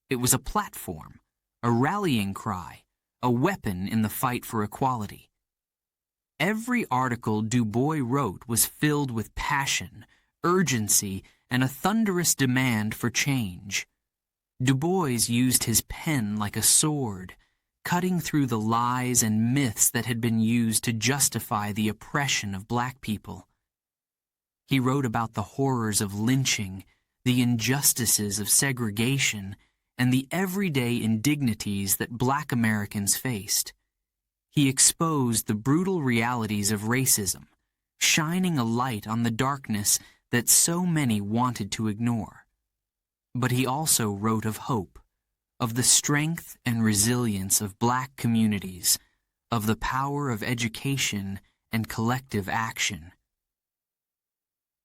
A: It was a platform, a rallying cry, a weapon in the fight for equality. Every article Du Bois wrote was filled with passion, urgency, and a thunderous demand for change. Du Bois used his pen like a sword, cutting through the lies and myths that had been used to justify the oppression of black people. He wrote about the horrors of lynching, the injustices of segregation, and the everyday indignities that black Americans faced. He exposed the brutal realities of racism, shining a light on the darkness that so many wanted to ignore. But he also wrote of hope, of the strength and resilience of black communities, of the power of education and collective action.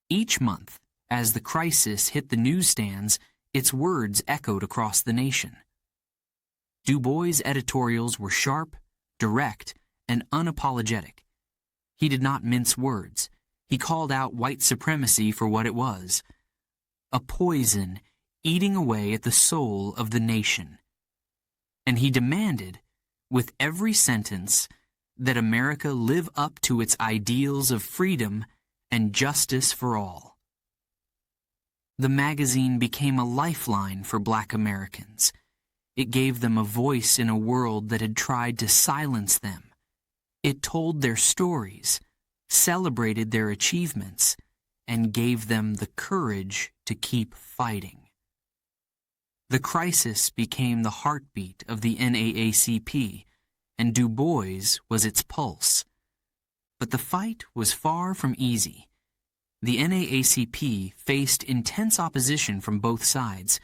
A: Each month, as the crisis hit the newsstands, its words echoed across the nation. Du Bois' editorials were sharp, direct, and unapologetic. He did not mince words. He called out white supremacy for what it was: a poison eating away at the soul of the nation. And he demanded, with every sentence, that America live up to its ideals of freedom and justice for all. The magazine became a lifeline for black Americans. It gave them a voice in a world that had tried to silence them. It told their stories, celebrated their achievements, and gave them the courage to keep fighting. The crisis became the heartbeat of the NAACP, and Du Bois was its pulse. But the fight was far from easy. The NAACP faced intense opposition from both sides.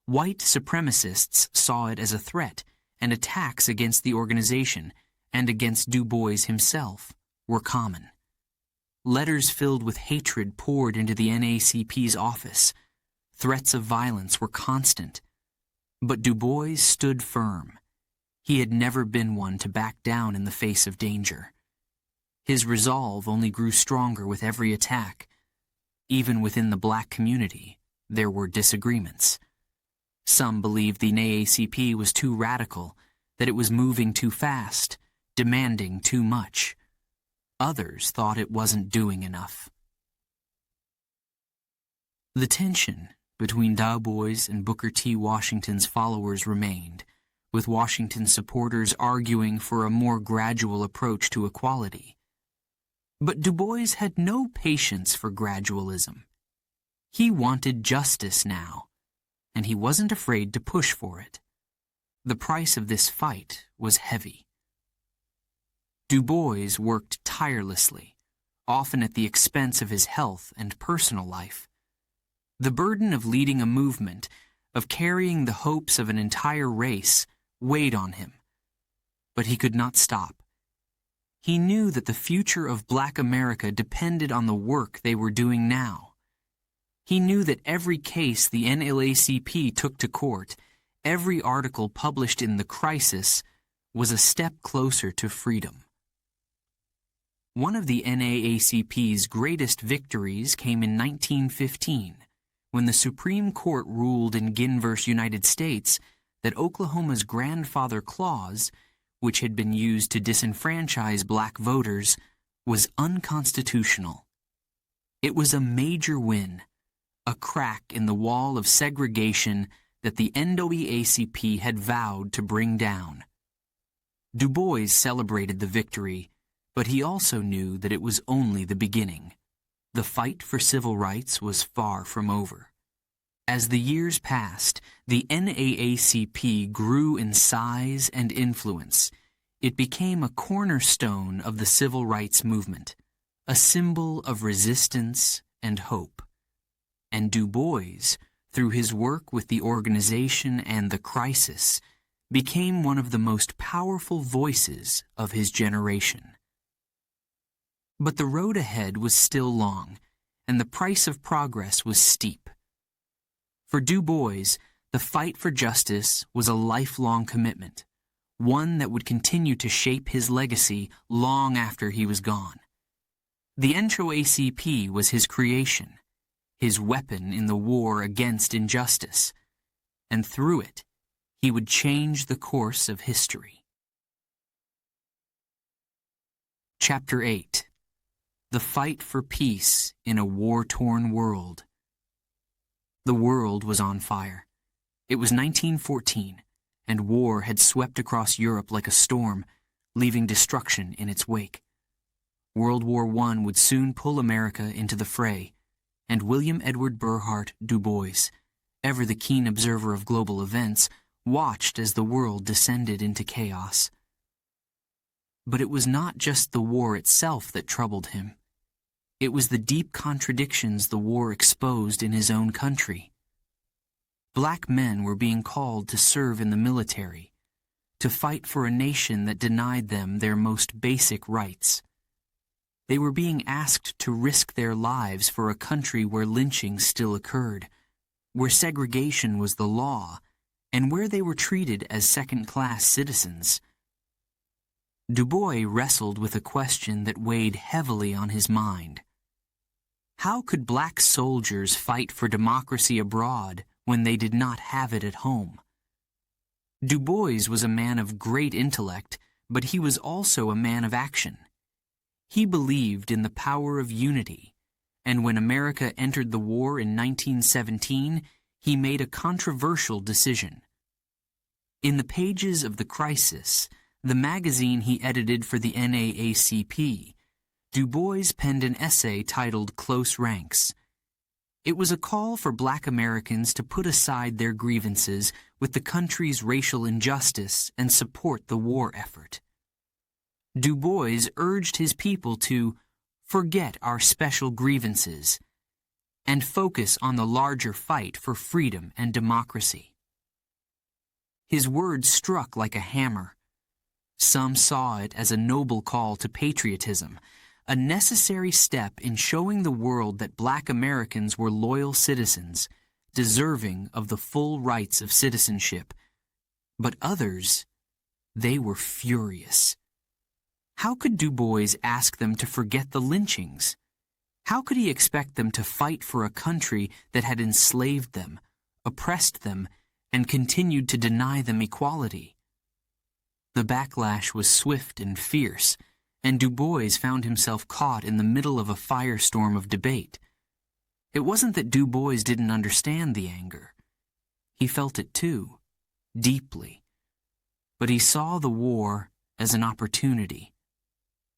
A: White supremacists saw it as a threat, and attacks against the organization and against Du Bois himself were common. Letters filled with hatred poured into the NAACP's office. Threats of violence were constant. But Du Bois stood firm. He had never been one to back down in the face of danger. His resolve only grew stronger with every attack. Even within the black community, there were disagreements. Some believed the NAACP was too radical, that it was moving too fast, demanding too much. Others thought it wasn't doing enough. The tension between Du Bois and Booker T. Washington's followers remained, with Washington's supporters arguing for a more gradual approach to equality. But Du Bois had no patience for gradualism. He wanted justice now, and he wasn't afraid to push for it. The price of this fight was heavy. Du Bois worked tirelessly, often at the expense of his health and personal life. The burden of leading a movement, of carrying the hopes of an entire race, weighed on him. But he could not stop. He knew that the future of black America depended on the work they were doing now. He knew that every case the NAACP took to court, every article published in The Crisis, was a step closer to freedom. One of the NAACP's greatest victories came in 1915, when the Supreme Court ruled in Ginn v. United States that Oklahoma's Grandfather Clause, which had been used to disenfranchise black voters, was unconstitutional. It was a major win, a crack in the wall of segregation that the NAACP had vowed to bring down. Du Bois celebrated the victory, but he also knew that it was only the beginning. The fight for civil rights was far from over. As the years passed, the NAACP grew in size and influence. It became a cornerstone of the civil rights movement, a symbol of resistance and hope. And Du Bois, through his work with the organization and the crisis, became one of the most powerful voices of his generation. But the road ahead was still long, and the price of progress was steep. For Du Bois, the fight for justice was a lifelong commitment, one that would continue to shape his legacy long after he was gone. The NAACP was his creation, his weapon in the war against injustice, and through it, he would change the course of history. Chapter 8. The Fight for Peace in a War-Torn World. The world was on fire. It was 1914, and war had swept across Europe like a storm, leaving destruction in its wake. World War I would soon pull America into the fray, and William Edward Burghardt Du Bois, ever the keen observer of global events, watched as the world descended into chaos. But it was not just the war itself that troubled him. It was the deep contradictions the war exposed in his own country. black men were being called to serve in the military, to fight for a nation that denied them their most basic rights. They were being asked to risk their lives for a country where lynching still occurred, where segregation was the law, and where they were treated as second-class citizens. Du Bois wrestled with a question that weighed heavily on his mind. How could black soldiers fight for democracy abroad when they did not have it at home? Du Bois was a man of great intellect, but he was also a man of action. He believed in the power of unity, and when America entered the war in 1917, he made a controversial decision. In the pages of The Crisis, the magazine he edited for the NAACP, Du Bois penned an essay titled Close Ranks. It was a call for black Americans to put aside their grievances with the country's racial injustice and support the war effort. Du Bois urged his people to forget our special grievances and focus on the larger fight for freedom and democracy. His words struck like a hammer. Some saw it as a noble call to patriotism, a necessary step in showing the world that black Americans were loyal citizens, deserving of the full rights of citizenship. But others, they were furious. How could Du Bois ask them to forget the lynchings? How could he expect them to fight for a country that had enslaved them, oppressed them, and continued to deny them equality? The backlash was swift and fierce, and Du Bois found himself caught in the middle of a firestorm of debate. It wasn't that Du Bois didn't understand the anger. He felt it too, deeply. But he saw the war as an opportunity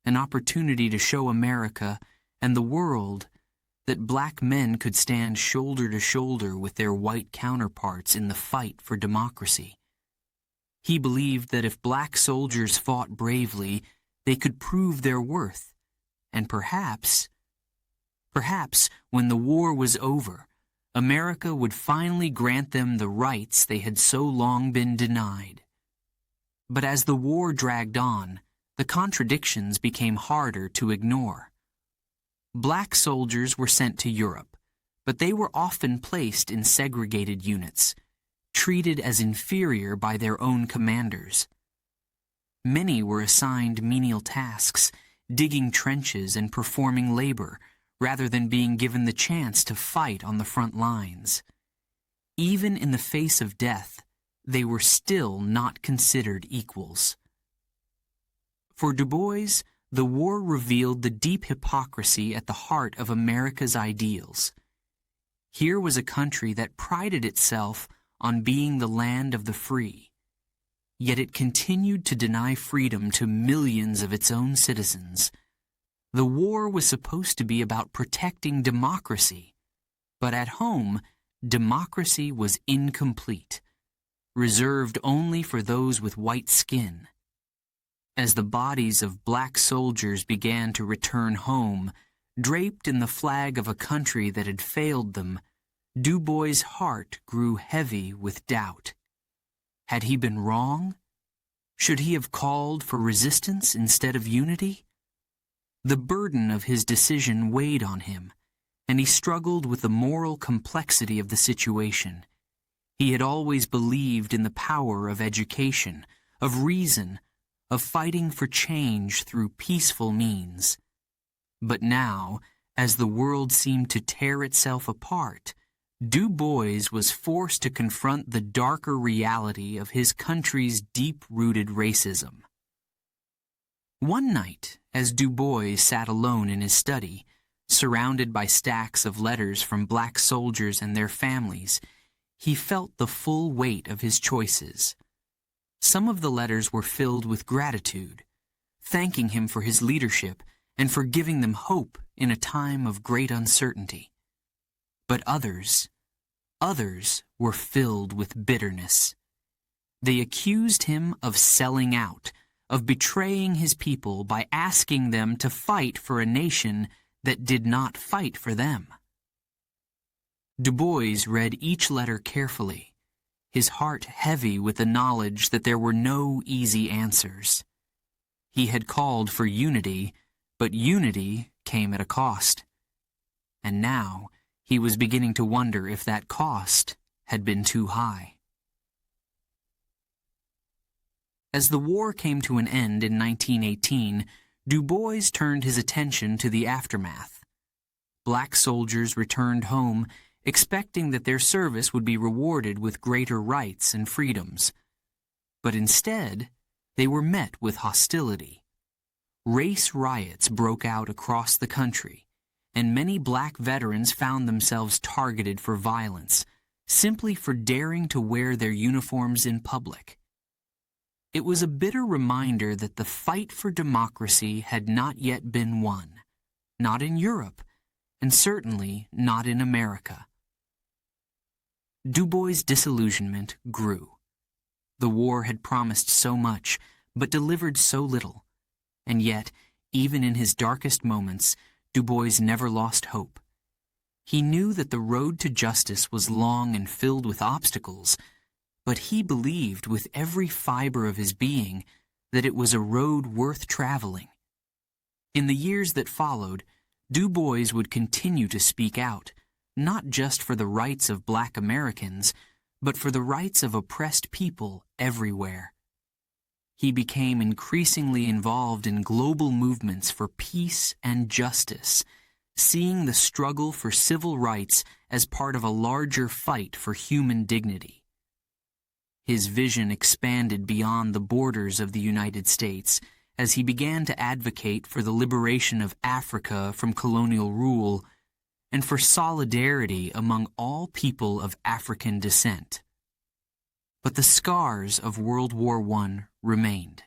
A: to show America and the world that black men could stand shoulder to shoulder with their white counterparts in the fight for democracy. He believed that if black soldiers fought bravely, they could prove their worth, and perhaps when the war was over, America would finally grant them the rights they had so long been denied. But as the war dragged on, the contradictions became harder to ignore. Black soldiers were sent to Europe, but they were often placed in segregated units, treated as inferior by their own commanders. Many were assigned menial tasks, digging trenches and performing labor, rather than being given the chance to fight on the front lines. Even in the face of death, they were still not considered equals. For Du Bois, the war revealed the deep hypocrisy at the heart of America's ideals. Here was a country that prided itself on being the land of the free, yet it continued to deny freedom to millions of its own citizens. The war was supposed to be about protecting democracy, but at home, democracy was incomplete, reserved only for those with white skin. As the bodies of black soldiers began to return home, draped in the flag of a country that had failed them, Du Bois' heart grew heavy with doubt. Had he been wrong? Should he have called for resistance instead of unity? The burden of his decision weighed on him, and he struggled with the moral complexity of the situation. He had always believed in the power of education, of reason, of fighting for change through peaceful means. But now, as the world seemed to tear itself apart, Du Bois was forced to confront the darker reality of his country's deep-rooted racism. One night, as Du Bois sat alone in his study, surrounded by stacks of letters from black soldiers and their families, he felt the full weight of his choices. Some of the letters were filled with gratitude, thanking him for his leadership and for giving them hope in a time of great uncertainty. But others were filled with bitterness. They accused him of selling out, of betraying his people by asking them to fight for a nation that did not fight for them. Du Bois read each letter carefully, his heart heavy with the knowledge that there were no easy answers. He had called for unity, but unity came at a cost. And now he was beginning to wonder if that cost had been too high. As the war came to an end in 1918, Du Bois turned his attention to the aftermath. Black soldiers returned home, expecting that their service would be rewarded with greater rights and freedoms. But instead, they were met with hostility. Race riots broke out across the country, and many black veterans found themselves targeted for violence, simply for daring to wear their uniforms in public. It was a bitter reminder that the fight for democracy had not yet been won, not in Europe, and certainly not in America. Du Bois' disillusionment grew. The war had promised so much, but delivered so little. And yet, even in his darkest moments, Du Bois never lost hope. He knew that the road to justice was long and filled with obstacles, but he believed with every fiber of his being that it was a road worth traveling. In the years that followed, Du Bois would continue to speak out, not just for the rights of black Americans, but for the rights of oppressed people everywhere. He became increasingly involved in global movements for peace and justice, seeing the struggle for civil rights as part of a larger fight for human dignity. His vision expanded beyond the borders of the United States as he began to advocate for the liberation of Africa from colonial rule and for solidarity among all people of African descent. But the scars of World War I remained.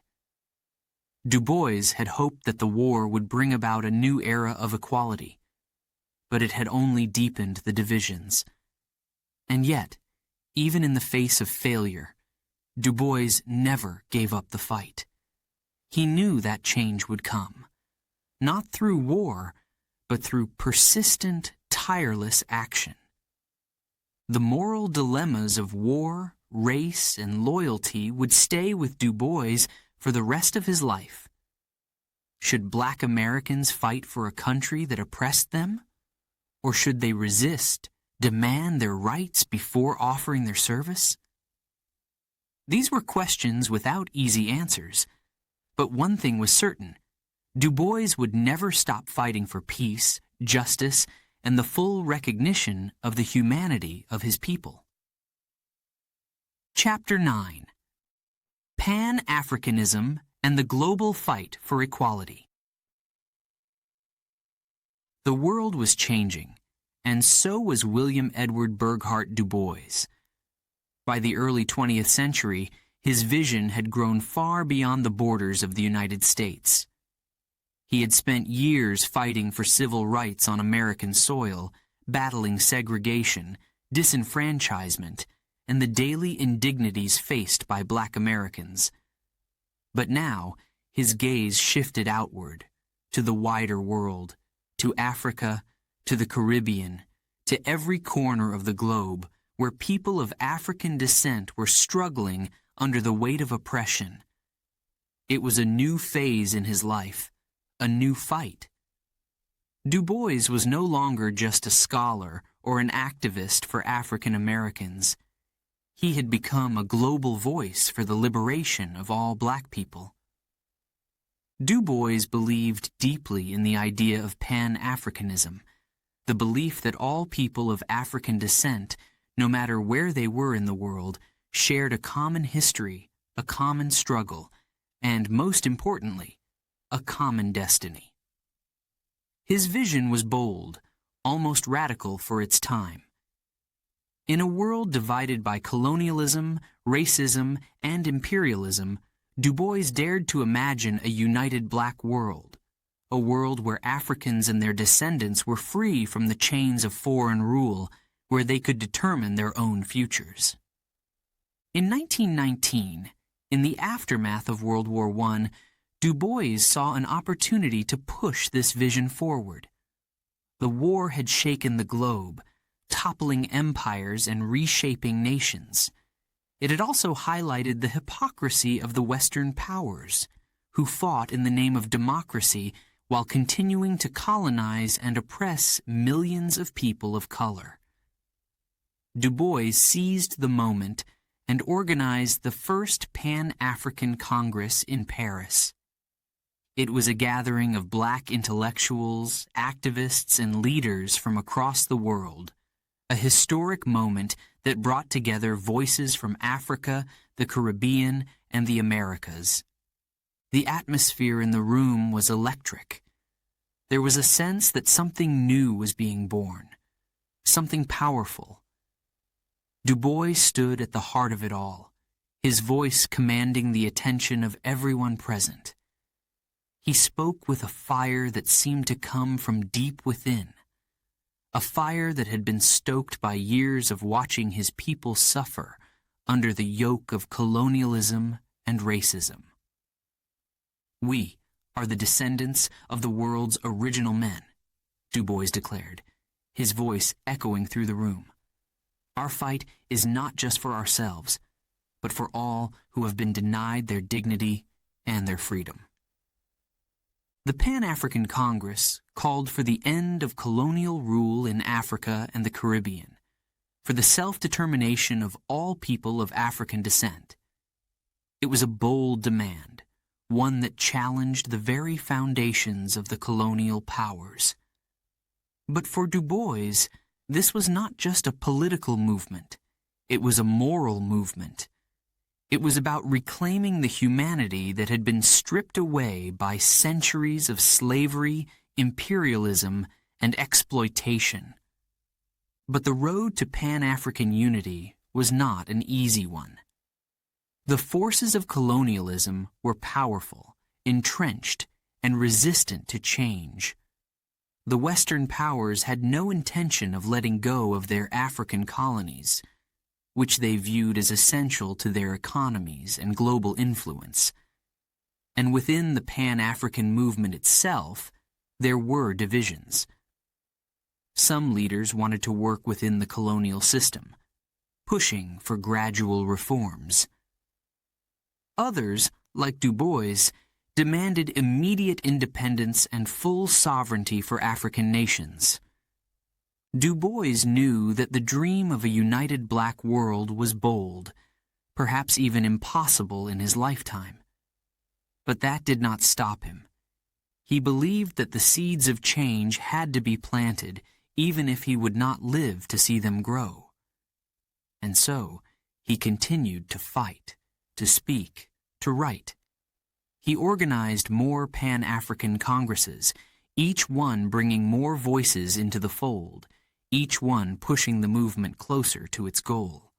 A: Du Bois had hoped that the war would bring about a new era of equality, but it had only deepened the divisions. And yet, even in the face of failure, Du Bois never gave up the fight. He knew that change would come, not through war, but through persistent, tireless action. The moral dilemmas of war, race, and loyalty would stay with Du Bois for the rest of his life. Should black Americans fight for a country that oppressed them? Or should they resist, demand their rights before offering their service? These were questions without easy answers, but one thing was certain: Du Bois would never stop fighting for peace, justice, and the full recognition of the humanity of his people. Chapter 9: Pan-Africanism and the Global Fight for Equality. The world was changing, and so was William Edward Burghardt Du Bois. By the early 20th century, his vision had grown far beyond the borders of the United States. He had spent years fighting for civil rights on American soil, battling segregation, disenfranchisement, and the daily indignities faced by black Americans. But now, his gaze shifted outward, to the wider world, to Africa, to the Caribbean, to every corner of the globe where people of African descent were struggling under the weight of oppression. It was a new phase in his life, a new fight. Du Bois was no longer just a scholar or an activist for African Americans. He had become a global voice for the liberation of all black people. Du Bois believed deeply in the idea of Pan-Africanism, the belief that all people of African descent, no matter where they were in the world, shared a common history, a common struggle, and, most importantly, a common destiny. His vision was bold, almost radical for its time. In a world divided by colonialism, racism, and imperialism, Du Bois dared to imagine a united black world, a world where Africans and their descendants were free from the chains of foreign rule, where they could determine their own futures. In 1919, in the aftermath of World War I, Du Bois saw an opportunity to push this vision forward. The war had shaken the globe, toppling empires and reshaping nations. It had also highlighted the hypocrisy of the Western powers, who fought in the name of democracy while continuing to colonize and oppress millions of people of color. Du Bois seized the moment and organized the first Pan-African Congress in Paris. It was a gathering of black intellectuals, activists, and leaders from across the world, a historic moment that brought together voices from Africa, the Caribbean, and the Americas. The atmosphere in the room was electric. There was a sense that something new was being born, something powerful. Du Bois stood at the heart of it all, his voice commanding the attention of everyone present. He spoke with a fire that seemed to come from deep within, a fire that had been stoked by years of watching his people suffer under the yoke of colonialism and racism. "We are the descendants of the world's original men," Du Bois declared, his voice echoing through the room. "Our fight is not just for ourselves, but for all who have been denied their dignity and their freedom." The Pan-African Congress called for the end of colonial rule in Africa and the Caribbean, for the self-determination of all people of African descent. It was a bold demand, one that challenged the very foundations of the colonial powers. But for Du Bois, this was not just a political movement. It was a moral movement. It was about reclaiming the humanity that had been stripped away by centuries of slavery, imperialism, and exploitation. But the road to Pan-African unity was not an easy one. The forces of colonialism were powerful, entrenched, and resistant to change. The Western powers had no intention of letting go of their African colonies, which they viewed as essential to their economies and global influence. And within the Pan-African movement itself, there were divisions. Some leaders wanted to work within the colonial system, pushing for gradual reforms. Others, like Du Bois, demanded immediate independence and full sovereignty for African nations. Du Bois knew that the dream of a united black world was bold, perhaps even impossible in his lifetime. But that did not stop him. He believed that the seeds of change had to be planted, even if he would not live to see them grow. And so, he continued to fight, to speak, to write. He organized more Pan-African Congresses, each one bringing more voices into the fold, each one pushing the movement closer to its goal.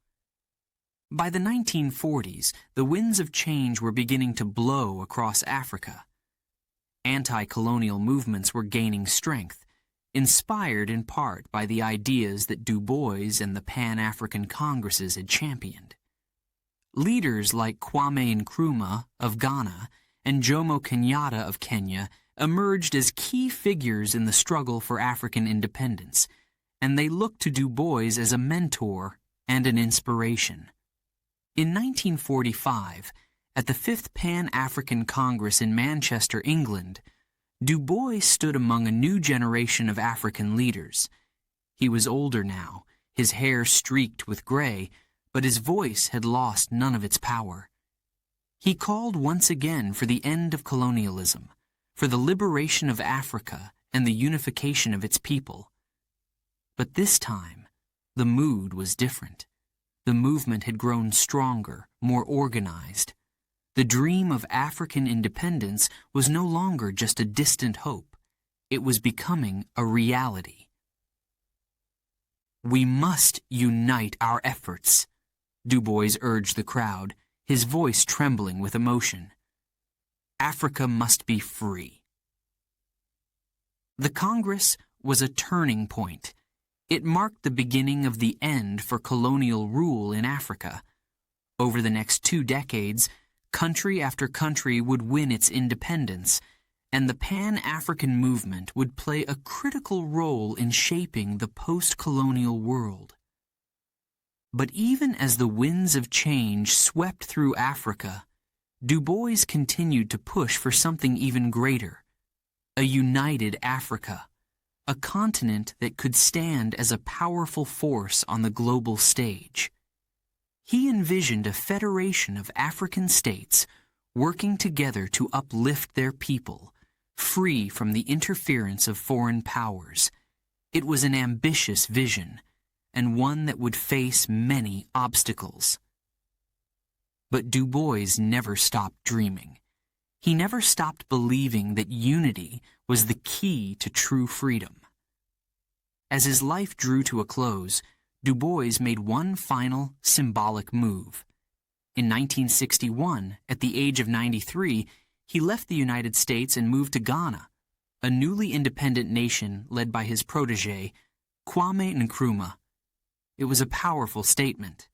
A: By the 1940s, the winds of change were beginning to blow across Africa. Anti-colonial movements were gaining strength, inspired in part by the ideas that Du Bois and the Pan-African Congresses had championed. Leaders like Kwame Nkrumah of Ghana and Jomo Kenyatta of Kenya emerged as key figures in the struggle for African independence, and they looked to Du Bois as a mentor and an inspiration. In 1945, at the 5th Pan-African Congress in Manchester, England, Du Bois stood among a new generation of African leaders. He was older now, his hair streaked with gray, but his voice had lost none of its power. He called once again for the end of colonialism, for the liberation of Africa and the unification of its people. But this time, the mood was different. The movement had grown stronger, more organized. The dream of African independence was no longer just a distant hope. It was becoming a reality. "We must unite our efforts," Du Bois urged the crowd, his voice trembling with emotion. "Africa must be free." The Congress was a turning point. It marked the beginning of the end for colonial rule in Africa. Over the next 2 decades, country after country would win its independence, and the Pan-African movement would play a critical role in shaping the post-colonial world. But even as the winds of change swept through Africa, Du Bois continued to push for something even greater, a united Africa, a continent that could stand as a powerful force on the global stage. He envisioned a federation of African states working together to uplift their people, free from the interference of foreign powers. It was an ambitious vision, and one that would face many obstacles. But Du Bois never stopped dreaming. He never stopped believing that unity was the key to true freedom. As his life drew to a close, Du Bois made one final symbolic move. In 1961, at the age of 93, he left the United States and moved to Ghana, a newly independent nation led by his protege, Kwame Nkrumah. It was a powerful statement.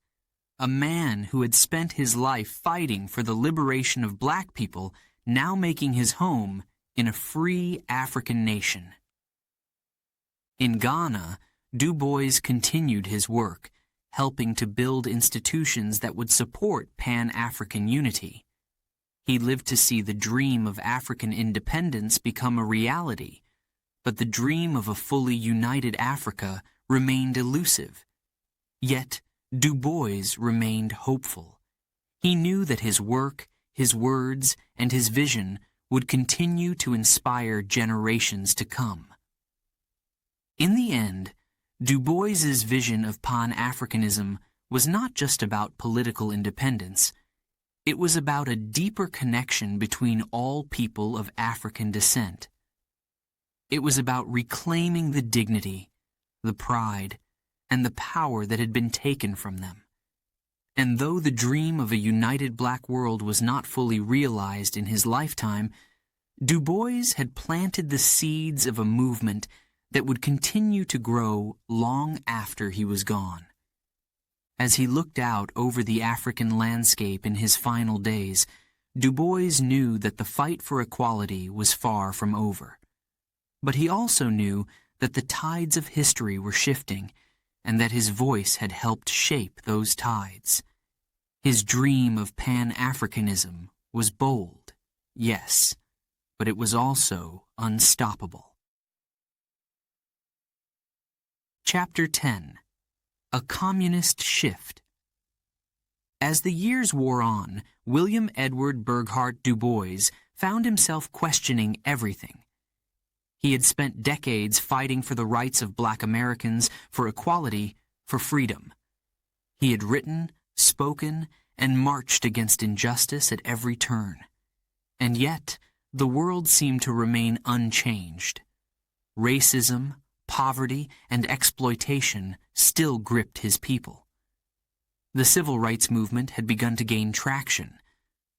A: A man who had spent his life fighting for the liberation of black people now making his home in a free African nation. In Ghana, Du Bois continued his work, helping to build institutions that would support Pan-African unity. He lived to see the dream of African independence become a reality, but the dream of a fully united Africa remained elusive. Yet, Du Bois remained hopeful. He knew that his work, his words, and his vision would continue to inspire generations to come. In the end, Du Bois's vision of Pan-Africanism was not just about political independence. It was about a deeper connection between all people of African descent. It was about reclaiming the dignity, the pride, and the power that had been taken from them. And though the dream of a united black world was not fully realized in his lifetime, Du Bois had planted the seeds of a movement that would continue to grow long after he was gone. As he looked out over the African landscape in his final days, Du Bois knew that the fight for equality was far from over. But he also knew that the tides of history were shifting, and that his voice had helped shape those tides. His dream of Pan-Africanism was bold, yes, but it was also unstoppable. Chapter 10. A Communist Shift. As the years wore on, William Edward Burghardt Du Bois found himself questioning everything. He had spent decades fighting for the rights of black Americans, for equality, for freedom. He had written, spoken, and marched against injustice at every turn. And yet, the world seemed to remain unchanged. Racism, poverty, and exploitation still gripped his people. The civil rights movement had begun to gain traction,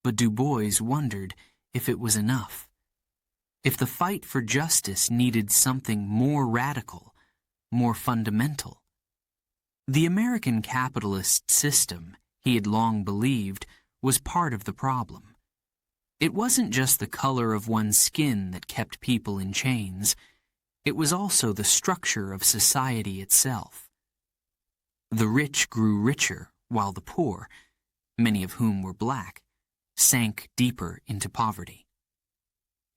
A: but Du Bois wondered if it was enough. If the fight for justice needed something more radical, more fundamental. The American capitalist system, he had long believed, was part of the problem. It wasn't just the color of one's skin that kept people in chains. It was also the structure of society itself. The rich grew richer, while the poor, many of whom were black, sank deeper into poverty.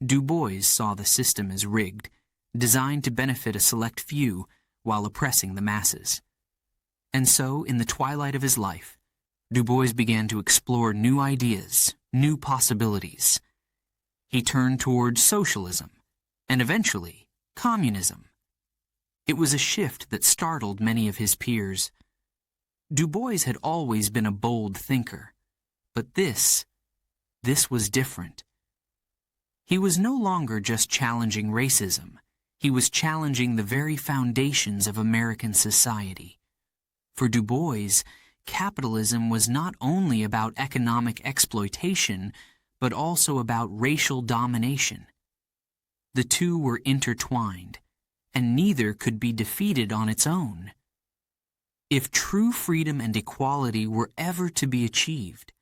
A: Du Bois saw the system as rigged, designed to benefit a select few while oppressing the masses. And so, in the twilight of his life, Du Bois began to explore new ideas, new possibilities. He turned toward socialism, and eventually, communism. It was a shift that startled many of his peers. Du Bois had always been a bold thinker, but this was different. He was no longer just challenging racism. He was challenging the very foundations of American society. For Du Bois, capitalism was not only about economic exploitation, but also about racial domination. The two were intertwined, and neither could be defeated on its own. If true freedom and equality were ever to be achieved,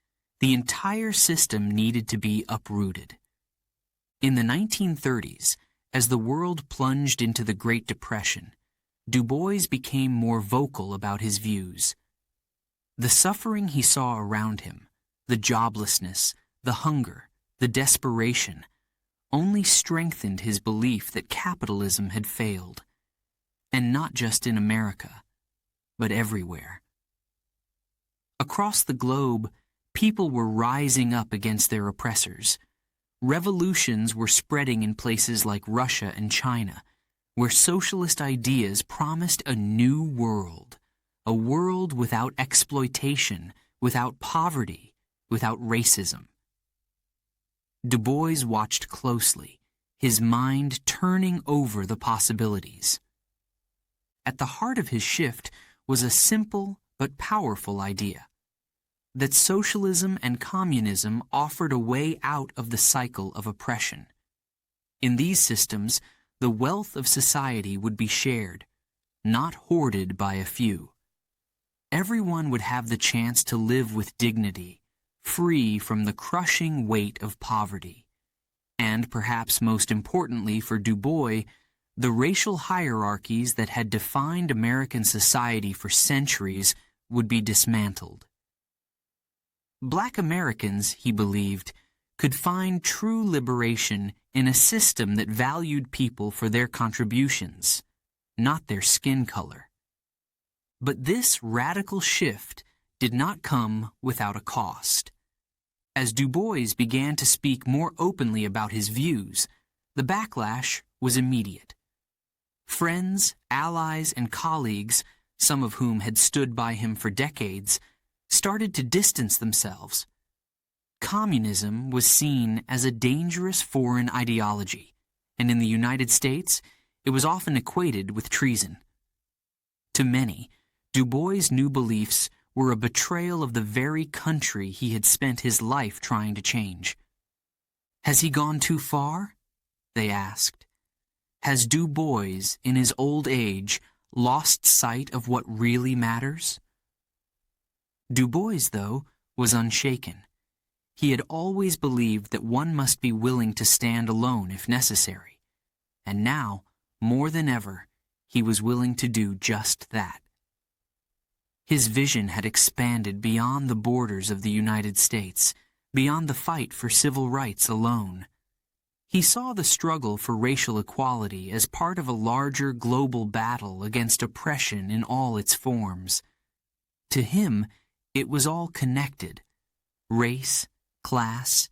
A: the entire system needed to be uprooted. In the 1930s, as the world plunged into the Great Depression, Du Bois became more vocal about his views. The suffering he saw around him, the joblessness, the hunger, the desperation, only strengthened his belief that capitalism had failed. And not just in America, but everywhere. Across the globe, people were rising up against their oppressors. Revolutions were spreading in places like Russia and China, where socialist ideas promised a new world, a world without exploitation, without poverty, without racism. Du Bois watched closely, his mind turning over the possibilities. At the heart of his shift was a simple but powerful idea: that socialism and communism offered a way out of the cycle of oppression. In these systems, the wealth of society would be shared, not hoarded by a few. Everyone would have the chance to live with dignity, free from the crushing weight of poverty. And perhaps most importantly for Du Bois, the racial hierarchies that had defined American society for centuries would be dismantled. Black Americans, he believed, could find true liberation in a system that valued people for their contributions, not their skin color. But this radical shift did not come without a cost. As Du Bois began to speak more openly about his views, the backlash was immediate. Friends, allies, and colleagues, some of whom had stood by him for decades, started to distance themselves. Communism was seen as a dangerous foreign ideology, and in the United States, it was often equated with treason. To many, Du Bois' new beliefs were a betrayal of the very country he had spent his life trying to change. Has he gone too far? They asked. Has Du Bois, in his old age, lost sight of what really matters? Du Bois, though, was unshaken. He had always believed that one must be willing to stand alone if necessary. And now, more than ever, he was willing to do just that. His vision had expanded beyond the borders of the United States, beyond the fight for civil rights alone. He saw the struggle for racial equality as part of a larger global battle against oppression in all its forms. To him, it was all connected: race, class,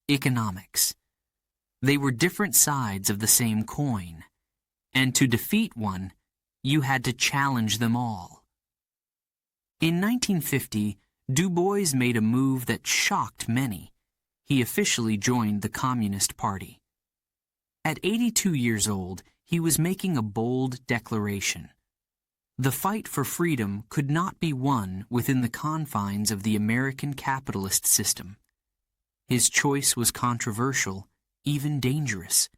A: economics. They were different sides of the same coin, and to defeat one, you had to challenge them all. In 1950, Du Bois made a move that shocked many. He officially joined the Communist Party. At 82 years old, he was making a bold declaration. The fight for freedom could not be won within the confines of the American capitalist system. His choice was controversial, even dangerous.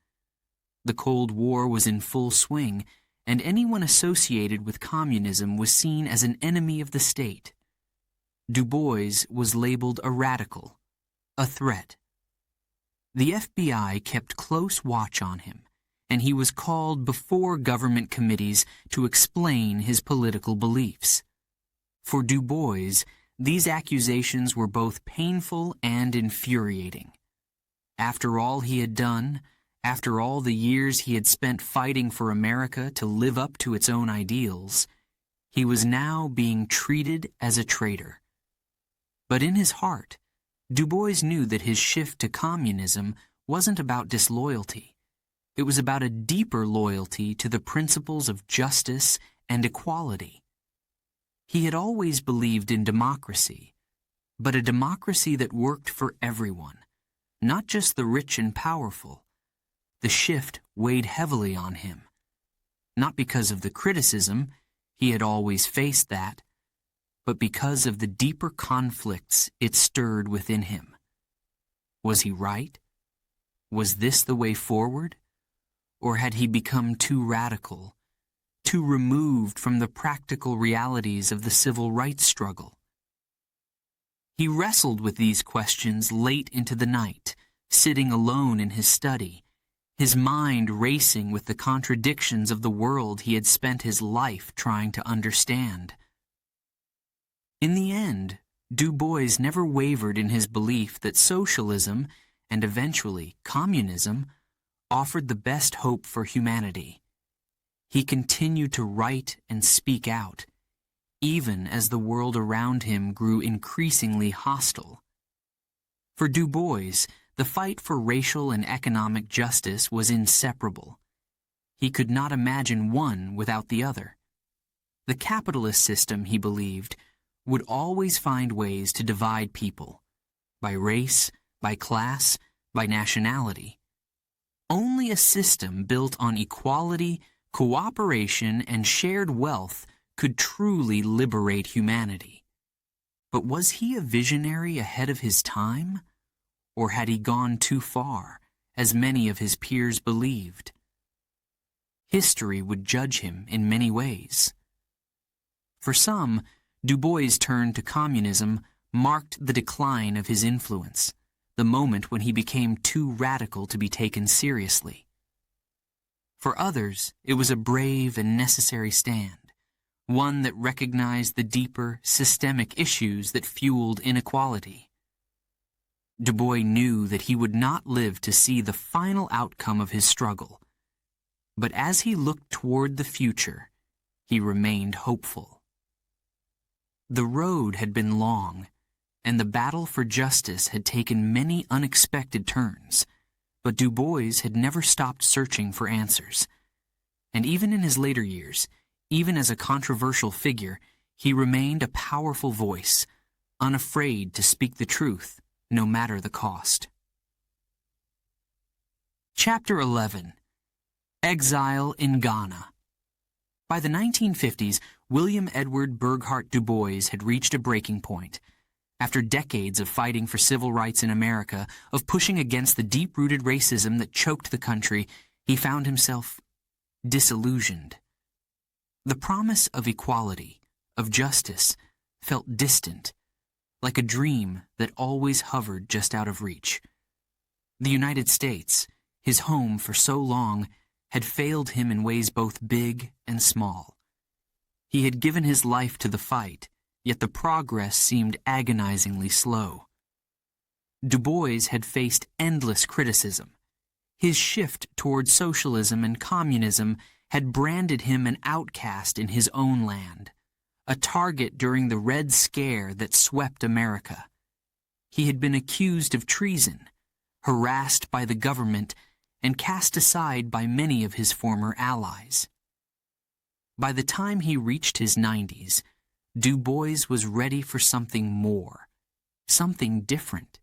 A: The Cold War was in full swing, and anyone associated with communism was seen as an enemy of the state. Du Bois was labeled a radical, a threat. The FBI kept close watch on him, and he was called before government committees to explain his political beliefs. For Du Bois, these accusations were both painful and infuriating. After all he had done, after all the years he had spent fighting for America to live up to its own ideals, he was now being treated as a traitor. But in his heart, Du Bois knew that his shift to communism wasn't about disloyalty. It was about a deeper loyalty to the principles of justice and equality. He had always believed in democracy, but a democracy that worked for everyone, not just the rich and powerful. The shift weighed heavily on him. Not because of the criticism, he had always faced that, but because of the deeper conflicts it stirred within him. Was he right? Was this the way forward? Or had he become too radical, too removed from the practical realities of the civil rights struggle? He wrestled with these questions late into the night, sitting alone in his study, his mind racing with the contradictions of the world he had spent his life trying to understand. In the end, Du Bois never wavered in his belief that socialism, and eventually communism, offered the best hope for humanity. He continued to write and speak out, even as the world around him grew increasingly hostile. For Du Bois, the fight for racial and economic justice was inseparable. He could not imagine one without the other. The capitalist system, he believed, would always find ways to divide people, by race, by class, by nationality. Only a system built on equality, cooperation, and shared wealth could truly liberate humanity. But was he a visionary ahead of his time? Or had he gone too far, as many of his peers believed? History would judge him in many ways. For some, Du Bois' turn to communism marked the decline of his influence, the moment when he became too radical to be taken seriously. For others, it was a brave and necessary stand, one that recognized the deeper, systemic issues that fueled inequality. Du Bois knew that he would not live to see the final outcome of his struggle, but as he looked toward the future, he remained hopeful. The road had been long, and the battle for justice had taken many unexpected turns, but Du Bois had never stopped searching for answers. And even in his later years, even as a controversial figure, he remained a powerful voice, unafraid to speak the truth, no matter the cost. Chapter 11. Exile in Ghana. By the 1950s, William Edward Burghardt Du Bois had reached a breaking point. After decades of fighting for civil rights in America, of pushing against the deep-rooted racism that choked the country, he found himself disillusioned. The promise of equality, of justice, felt distant, like a dream that always hovered just out of reach. The United States, his home for so long, had failed him in ways both big and small. He had given his life to the fight, yet the progress seemed agonizingly slow. Du Bois had faced endless criticism. His shift toward socialism and communism had branded him an outcast in his own land, a target during the Red Scare that swept America. He had been accused of treason, harassed by the government, and cast aside by many of his former allies. By the time he reached his 90s, Du Bois was ready for something more, something different.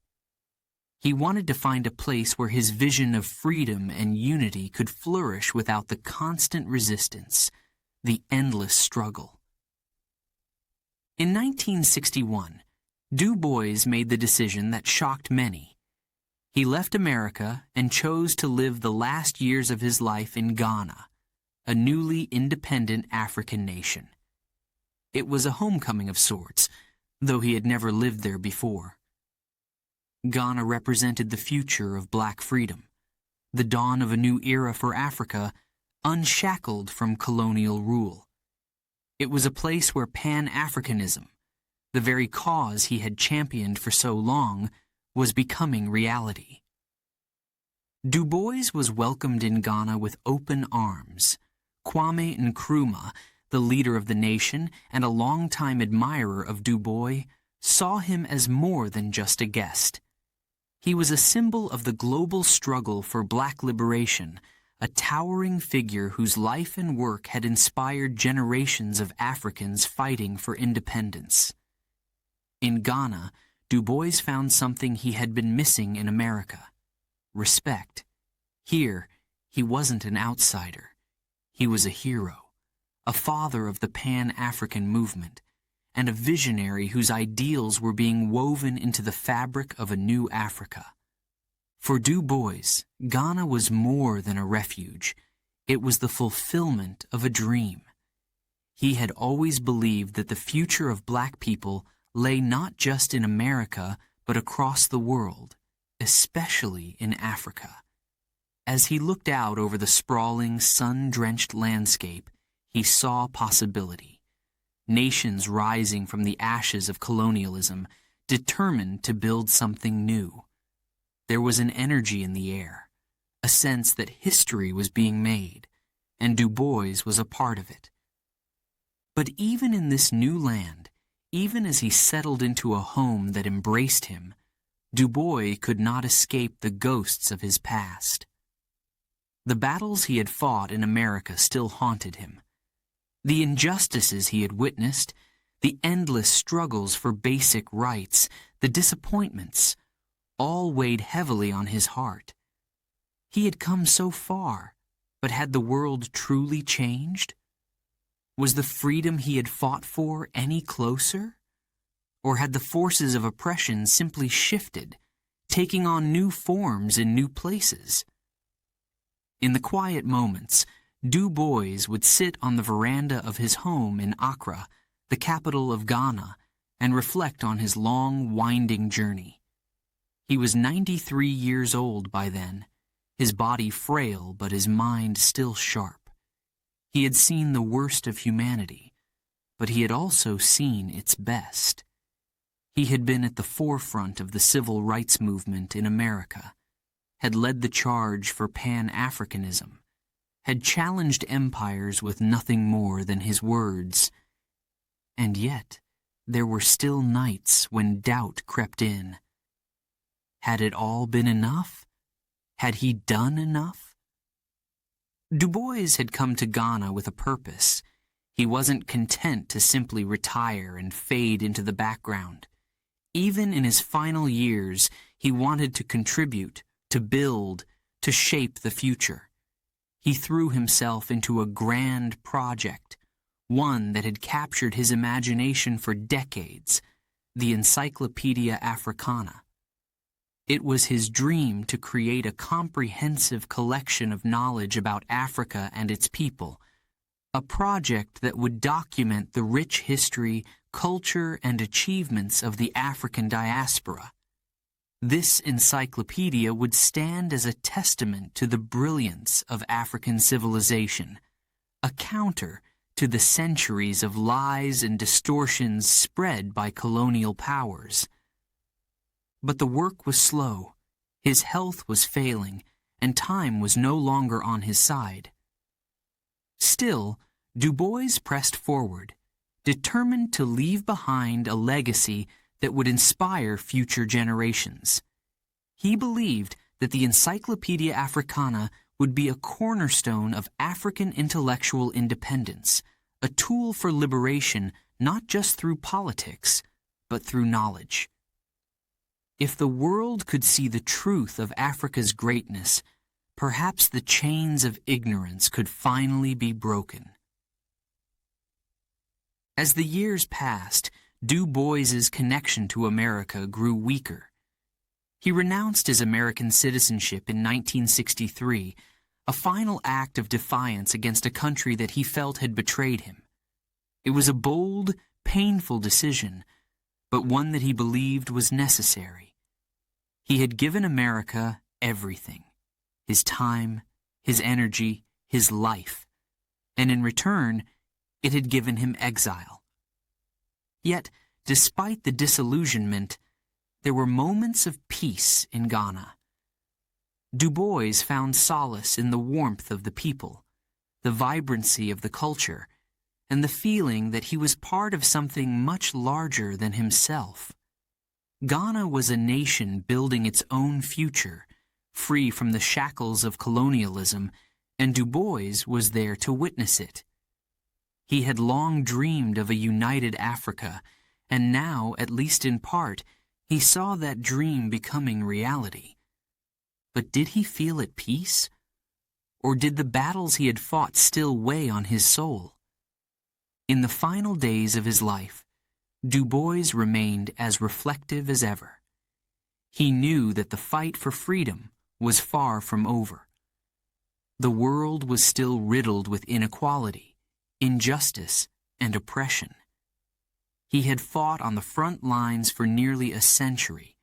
A: He wanted to find a place where his vision of freedom and unity could flourish without the constant resistance, the endless struggle. In 1961, Du Bois made the decision that shocked many. He left America and chose to live the last years of his life in Ghana, a newly independent African nation. It was a homecoming of sorts, though he had never lived there before. Ghana represented the future of black freedom, the dawn of a new era for Africa, unshackled from colonial rule. It was a place where Pan-Africanism, the very cause he had championed for so long, was becoming reality. Du Bois was welcomed in Ghana with open arms. Kwame Nkrumah, the leader of the nation and a longtime admirer of Du Bois, saw him as more than just a guest. He was a symbol of the global struggle for black liberation, a towering figure whose life and work had inspired generations of Africans fighting for independence. In Ghana, Du Bois found something he had been missing in America: respect. Here, he wasn't an outsider. He was a hero, a father of the Pan-African movement, and a visionary whose ideals were being woven into the fabric of a new Africa. For Du Bois, Ghana was more than a refuge. It was the fulfillment of a dream. He had always believed that the future of black people lay not just in America, but across the world. especially in Africa. As he looked out over the sprawling, sun-drenched landscape, he saw possibility. Nations rising from the ashes of colonialism, determined to build something new. There was an energy in the air, a sense that history was being made, and Du Bois was a part of it. But even in this new land, even as he settled into a home that embraced him, Du Bois could not escape the ghosts of his past. The battles he had fought in America still haunted him. The injustices he had witnessed, the endless struggles for basic rights, the disappointments, all weighed heavily on his heart. He had come so far, but had the world truly changed? Was the freedom he had fought for any closer? Or had the forces of oppression simply shifted, taking on new forms in new places? In the quiet moments, Du Bois would sit on the veranda of his home in Accra, the capital of Ghana, and reflect on his long, winding journey. He was 93 years old by then, his body frail but his mind still sharp. He had seen the worst of humanity, but he had also seen its best. He had been at the forefront of the civil rights movement in America, had led the charge for Pan-Africanism, had challenged empires with nothing more than his words. And yet, there were still nights when doubt crept in. Had it all been enough? Had he done enough? Du Bois had come to Ghana with a purpose. He wasn't content to simply retire and fade into the background. Even in his final years, he wanted to contribute, to build, to shape the future. He threw himself into a grand project, one that had captured his imagination for decades, the Encyclopedia Africana. It was his dream to create a comprehensive collection of knowledge about Africa and its people, a project that would document the rich history, culture, and achievements of the African diaspora. This encyclopedia would stand as a testament to the brilliance of African civilization, a counter to the centuries of lies and distortions spread by colonial powers. But the work was slow, his health was failing, and time was no longer on his side. Still, Du Bois pressed forward, determined to leave behind a legacy that would inspire future generations. He believed that the Encyclopedia Africana would be a cornerstone of African intellectual independence, a tool for liberation not just through politics, but through knowledge. If the world could see the truth of Africa's greatness, perhaps the chains of ignorance could finally be broken. As the years passed, Du Bois's connection to America grew weaker. He renounced his American citizenship in 1963, a final act of defiance against a country that he felt had betrayed him. It was a bold, painful decision, but one that he believed was necessary. He had given America everything, his time, his energy, his life, and in return, it had given him exile. Yet, despite the disillusionment, there were moments of peace in Ghana. Du Bois found solace in the warmth of the people, the vibrancy of the culture, and the feeling that he was part of something much larger than himself. Ghana was a nation building its own future, free from the shackles of colonialism, and Du Bois was there to witness it. He had long dreamed of a united Africa, and now, at least in part, he saw that dream becoming reality. But did he feel at peace? Or did the battles he had fought still weigh on his soul? In the final days of his life, Du Bois remained as reflective as ever. He knew that the fight for freedom was far from over. The world was still riddled with inequality, injustice, and oppression. He had fought on the front lines for nearly a century,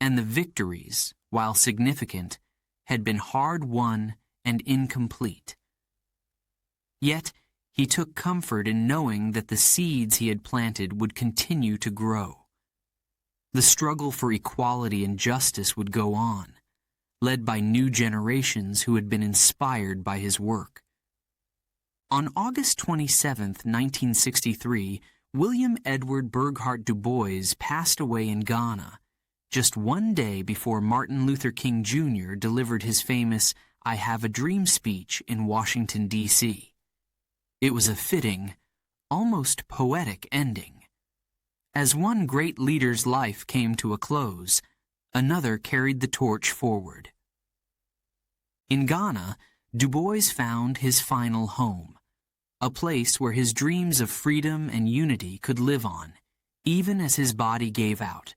A: and the victories, while significant, had been hard-won and incomplete. Yet, he took comfort in knowing that the seeds he had planted would continue to grow. The struggle for equality and justice would go on, led by new generations who had been inspired by his work. On August 27, 1963, William Edward Burghardt Du Bois passed away in Ghana, just one day before Martin Luther King Jr. delivered his famous "I Have a Dream" speech in Washington, D.C. It was a fitting, almost poetic ending. As one great leader's life came to a close, another carried the torch forward. In Ghana, Du Bois found his final home, a place where his dreams of freedom and unity could live on, even as his body gave out.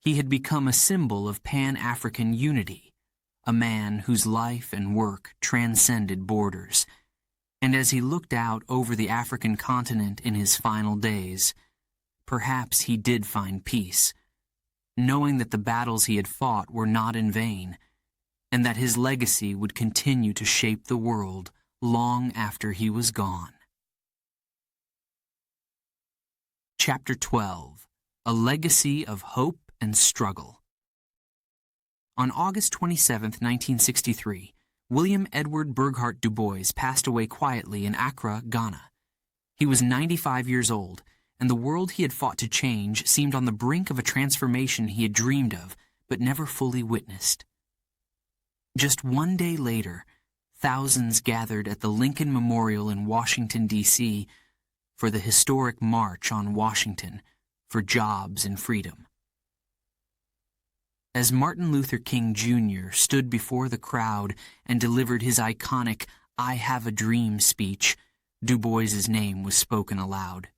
A: He had become a symbol of Pan-African unity, a man whose life and work transcended borders. And as he looked out over the African continent in his final days, perhaps he did find peace, knowing that the battles he had fought were not in vain, and that his legacy would continue to shape the world long after he was gone. Chapter 12. A Legacy of Hope and Struggle. On August 27, 1963, William Edward Burghardt Du Bois passed away quietly in Accra, Ghana. He was 95 years old, and the world he had fought to change seemed on the brink of a transformation he had dreamed of, but never fully witnessed. Just one day later, thousands gathered at the Lincoln Memorial in Washington, D.C. for the historic March on Washington for Jobs and Freedom. As Martin Luther King Jr. stood before the crowd and delivered his iconic "I Have a Dream" speech, Du Bois's name was spoken aloud.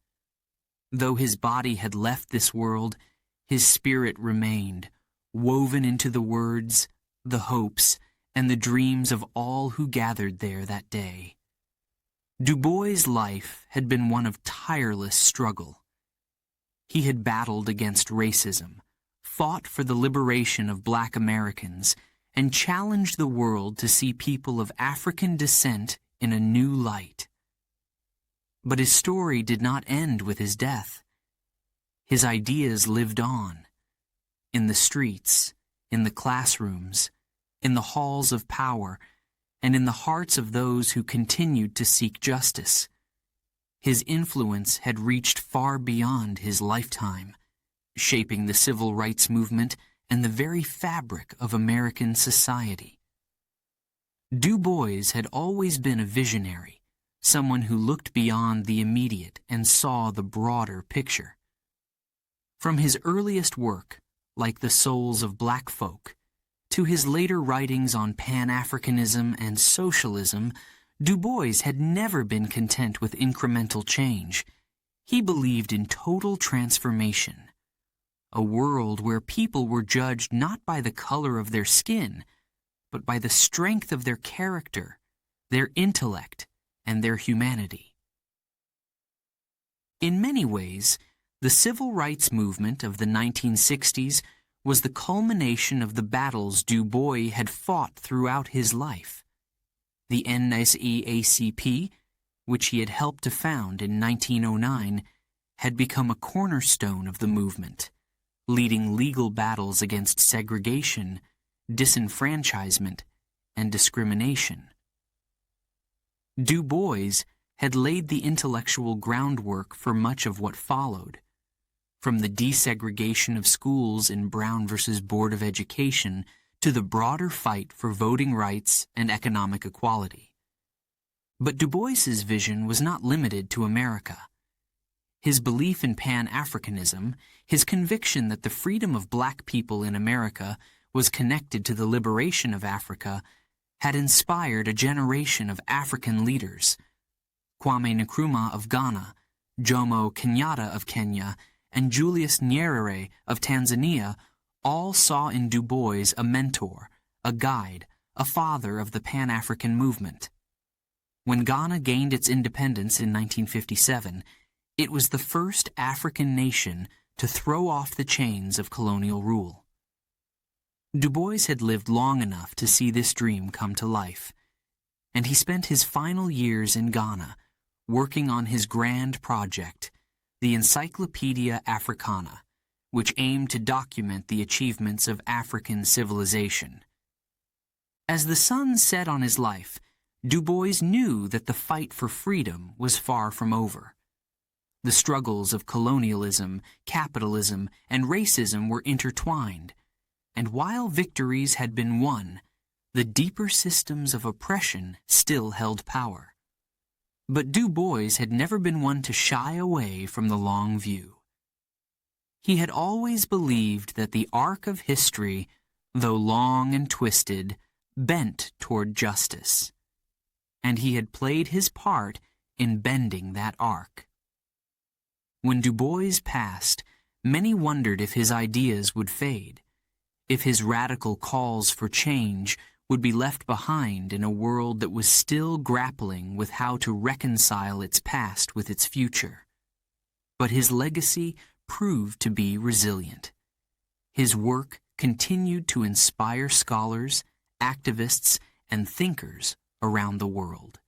A: Though his body had left this world, his spirit remained, woven into the words, the hopes, and the dreams of all who gathered there that day. Du Bois' life had been one of tireless struggle. He had battled against racism, fought for the liberation of Black Americans, and challenged the world to see people of African descent in a new light. But his story did not end with his death. His ideas lived on, in the streets, in the classrooms, in the halls of power, and in the hearts of those who continued to seek justice. His influence had reached far beyond his lifetime, shaping the civil rights movement and the very fabric of American society. Du Bois had always been a visionary, someone who looked beyond the immediate and saw the broader picture. From his earliest work, like The Souls of Black Folk, to his later writings on Pan-Africanism and socialism, Du Bois had never been content with incremental change. He believed in total transformation, a world where people were judged not by the color of their skin, but by the strength of their character, their intellect, and their humanity. In many ways, the civil rights movement of the 1960s was the culmination of the battles Du Bois had fought throughout his life. The NSEACP, which he had helped to found in 1909, had become a cornerstone of the movement, leading legal battles against segregation, disenfranchisement, and discrimination. Du Bois had laid the intellectual groundwork for much of what followed, from the desegregation of schools in Brown v. Board of Education to the broader fight for voting rights and economic equality. But Du Bois's vision was not limited to America. His belief in Pan-Africanism, his conviction that the freedom of Black people in America was connected to the liberation of Africa, had inspired a generation of African leaders. Kwame Nkrumah of Ghana, Jomo Kenyatta of Kenya, and Julius Nyerere of Tanzania all saw in Du Bois a mentor, a guide, a father of the Pan-African movement. When Ghana gained its independence in 1957, it was the first African nation to throw off the chains of colonial rule. Du Bois had lived long enough to see this dream come to life, and he spent his final years in Ghana working on his grand project, the Encyclopedia Africana, which aimed to document the achievements of African civilization. As the sun set on his life, Du Bois knew that the fight for freedom was far from over. The struggles of colonialism, capitalism, and racism were intertwined, and while victories had been won, the deeper systems of oppression still held power. But Du Bois had never been one to shy away from the long view. He had always believed that the arc of history, though long and twisted, bent toward justice, and he had played his part in bending that arc. When Du Bois passed, many wondered if his ideas would fade, if his radical calls for change would be left behind in a world that was still grappling with how to reconcile its past with its future. But his legacy proved to be resilient. His work continued to inspire scholars, activists, and thinkers around the world.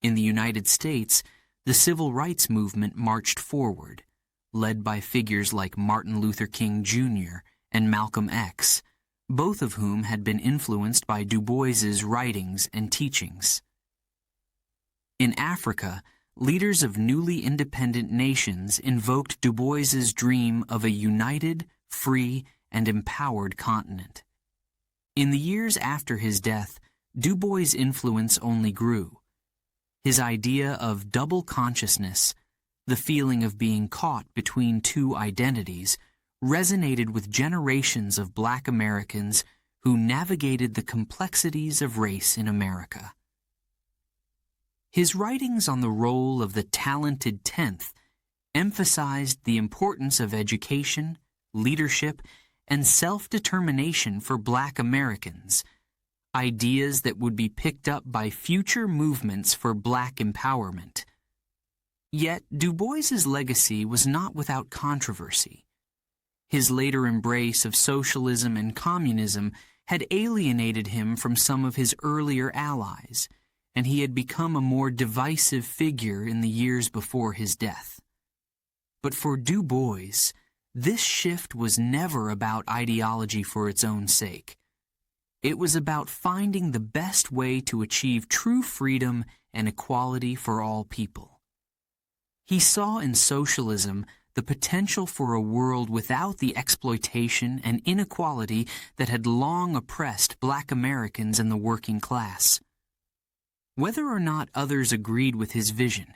A: In the United States, the civil rights movement marched forward, led by figures like Martin Luther King Jr. and Malcolm X, both of whom had been influenced by Du Bois's writings and teachings. In Africa, leaders of newly independent nations invoked Du Bois's dream of a united, free, and empowered continent. In the years after his death, Du Bois' influence only grew. His idea of double consciousness, the feeling of being caught between two identities, resonated with generations of Black Americans who navigated the complexities of race in America. His writings on the role of the talented tenth emphasized the importance of education, leadership, and self-determination for Black Americans, ideas that would be picked up by future movements for Black empowerment. Yet Du Bois's legacy was not without controversy. His later embrace of socialism and communism had alienated him from some of his earlier allies, and he had become a more divisive figure in the years before his death. But for Du Bois, this shift was never about ideology for its own sake. It was about finding the best way to achieve true freedom and equality for all people. He saw in socialism the potential for a world without the exploitation and inequality that had long oppressed Black Americans and the working class. Whether or not others agreed with his vision,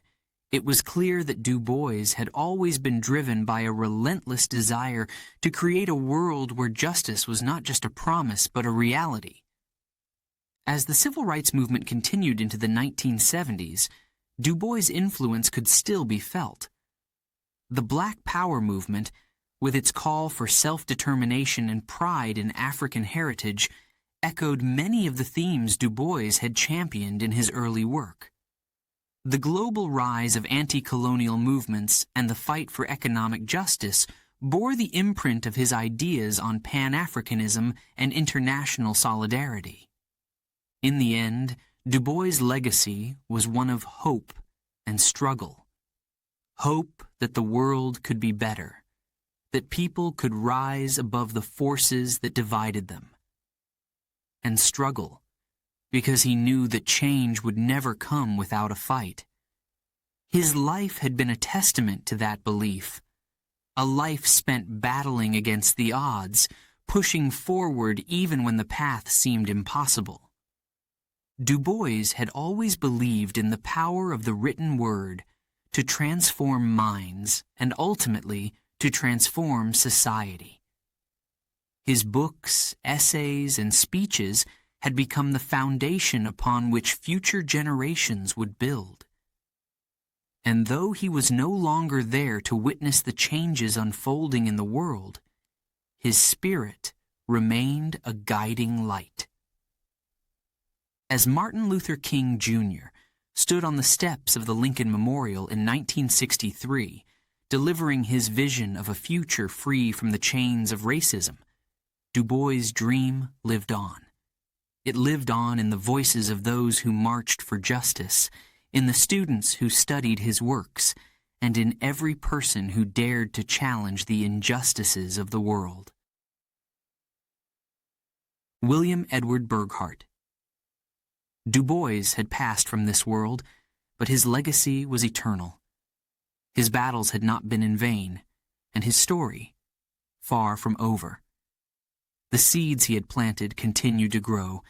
A: it was clear that Du Bois had always been driven by a relentless desire to create a world where justice was not just a promise but a reality. As the civil rights movement continued into the 1970s, Du Bois' influence could still be felt. The Black Power movement, with its call for self-determination and pride in African heritage, echoed many of the themes Du Bois had championed in his early work. The global rise of anti-colonial movements and the fight for economic justice bore the imprint of his ideas on Pan-Africanism and international solidarity. In the end, Du Bois' legacy was one of hope and struggle. Hope that the world could be better, that people could rise above the forces that divided them. And struggle, because he knew that change would never come without a fight. His life had been a testament to that belief, a life spent battling against the odds, pushing forward even when the path seemed impossible. Du Bois had always believed in the power of the written word to transform minds and ultimately to transform society. His books, essays, and speeches had become the foundation upon which future generations would build. And though he was no longer there to witness the changes unfolding in the world, his spirit remained a guiding light. As Martin Luther King Jr. stood on the steps of the Lincoln Memorial in 1963, delivering his vision of a future free from the chains of racism, Du Bois' dream lived on. It lived on in the voices of those who marched for justice, in the students who studied his works, and in every person who dared to challenge the injustices of the world. William Edward Burghardt. Du Bois had passed from this world, but his legacy was eternal. His battles had not been in vain, and his story far from over. The seeds he had planted continued to grow,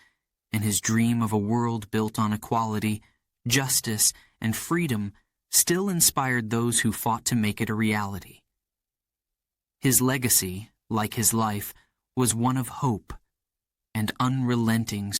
A: and his dream of a world built on equality, justice, and freedom still inspired those who fought to make it a reality. His legacy, like his life, was one of hope and unrelenting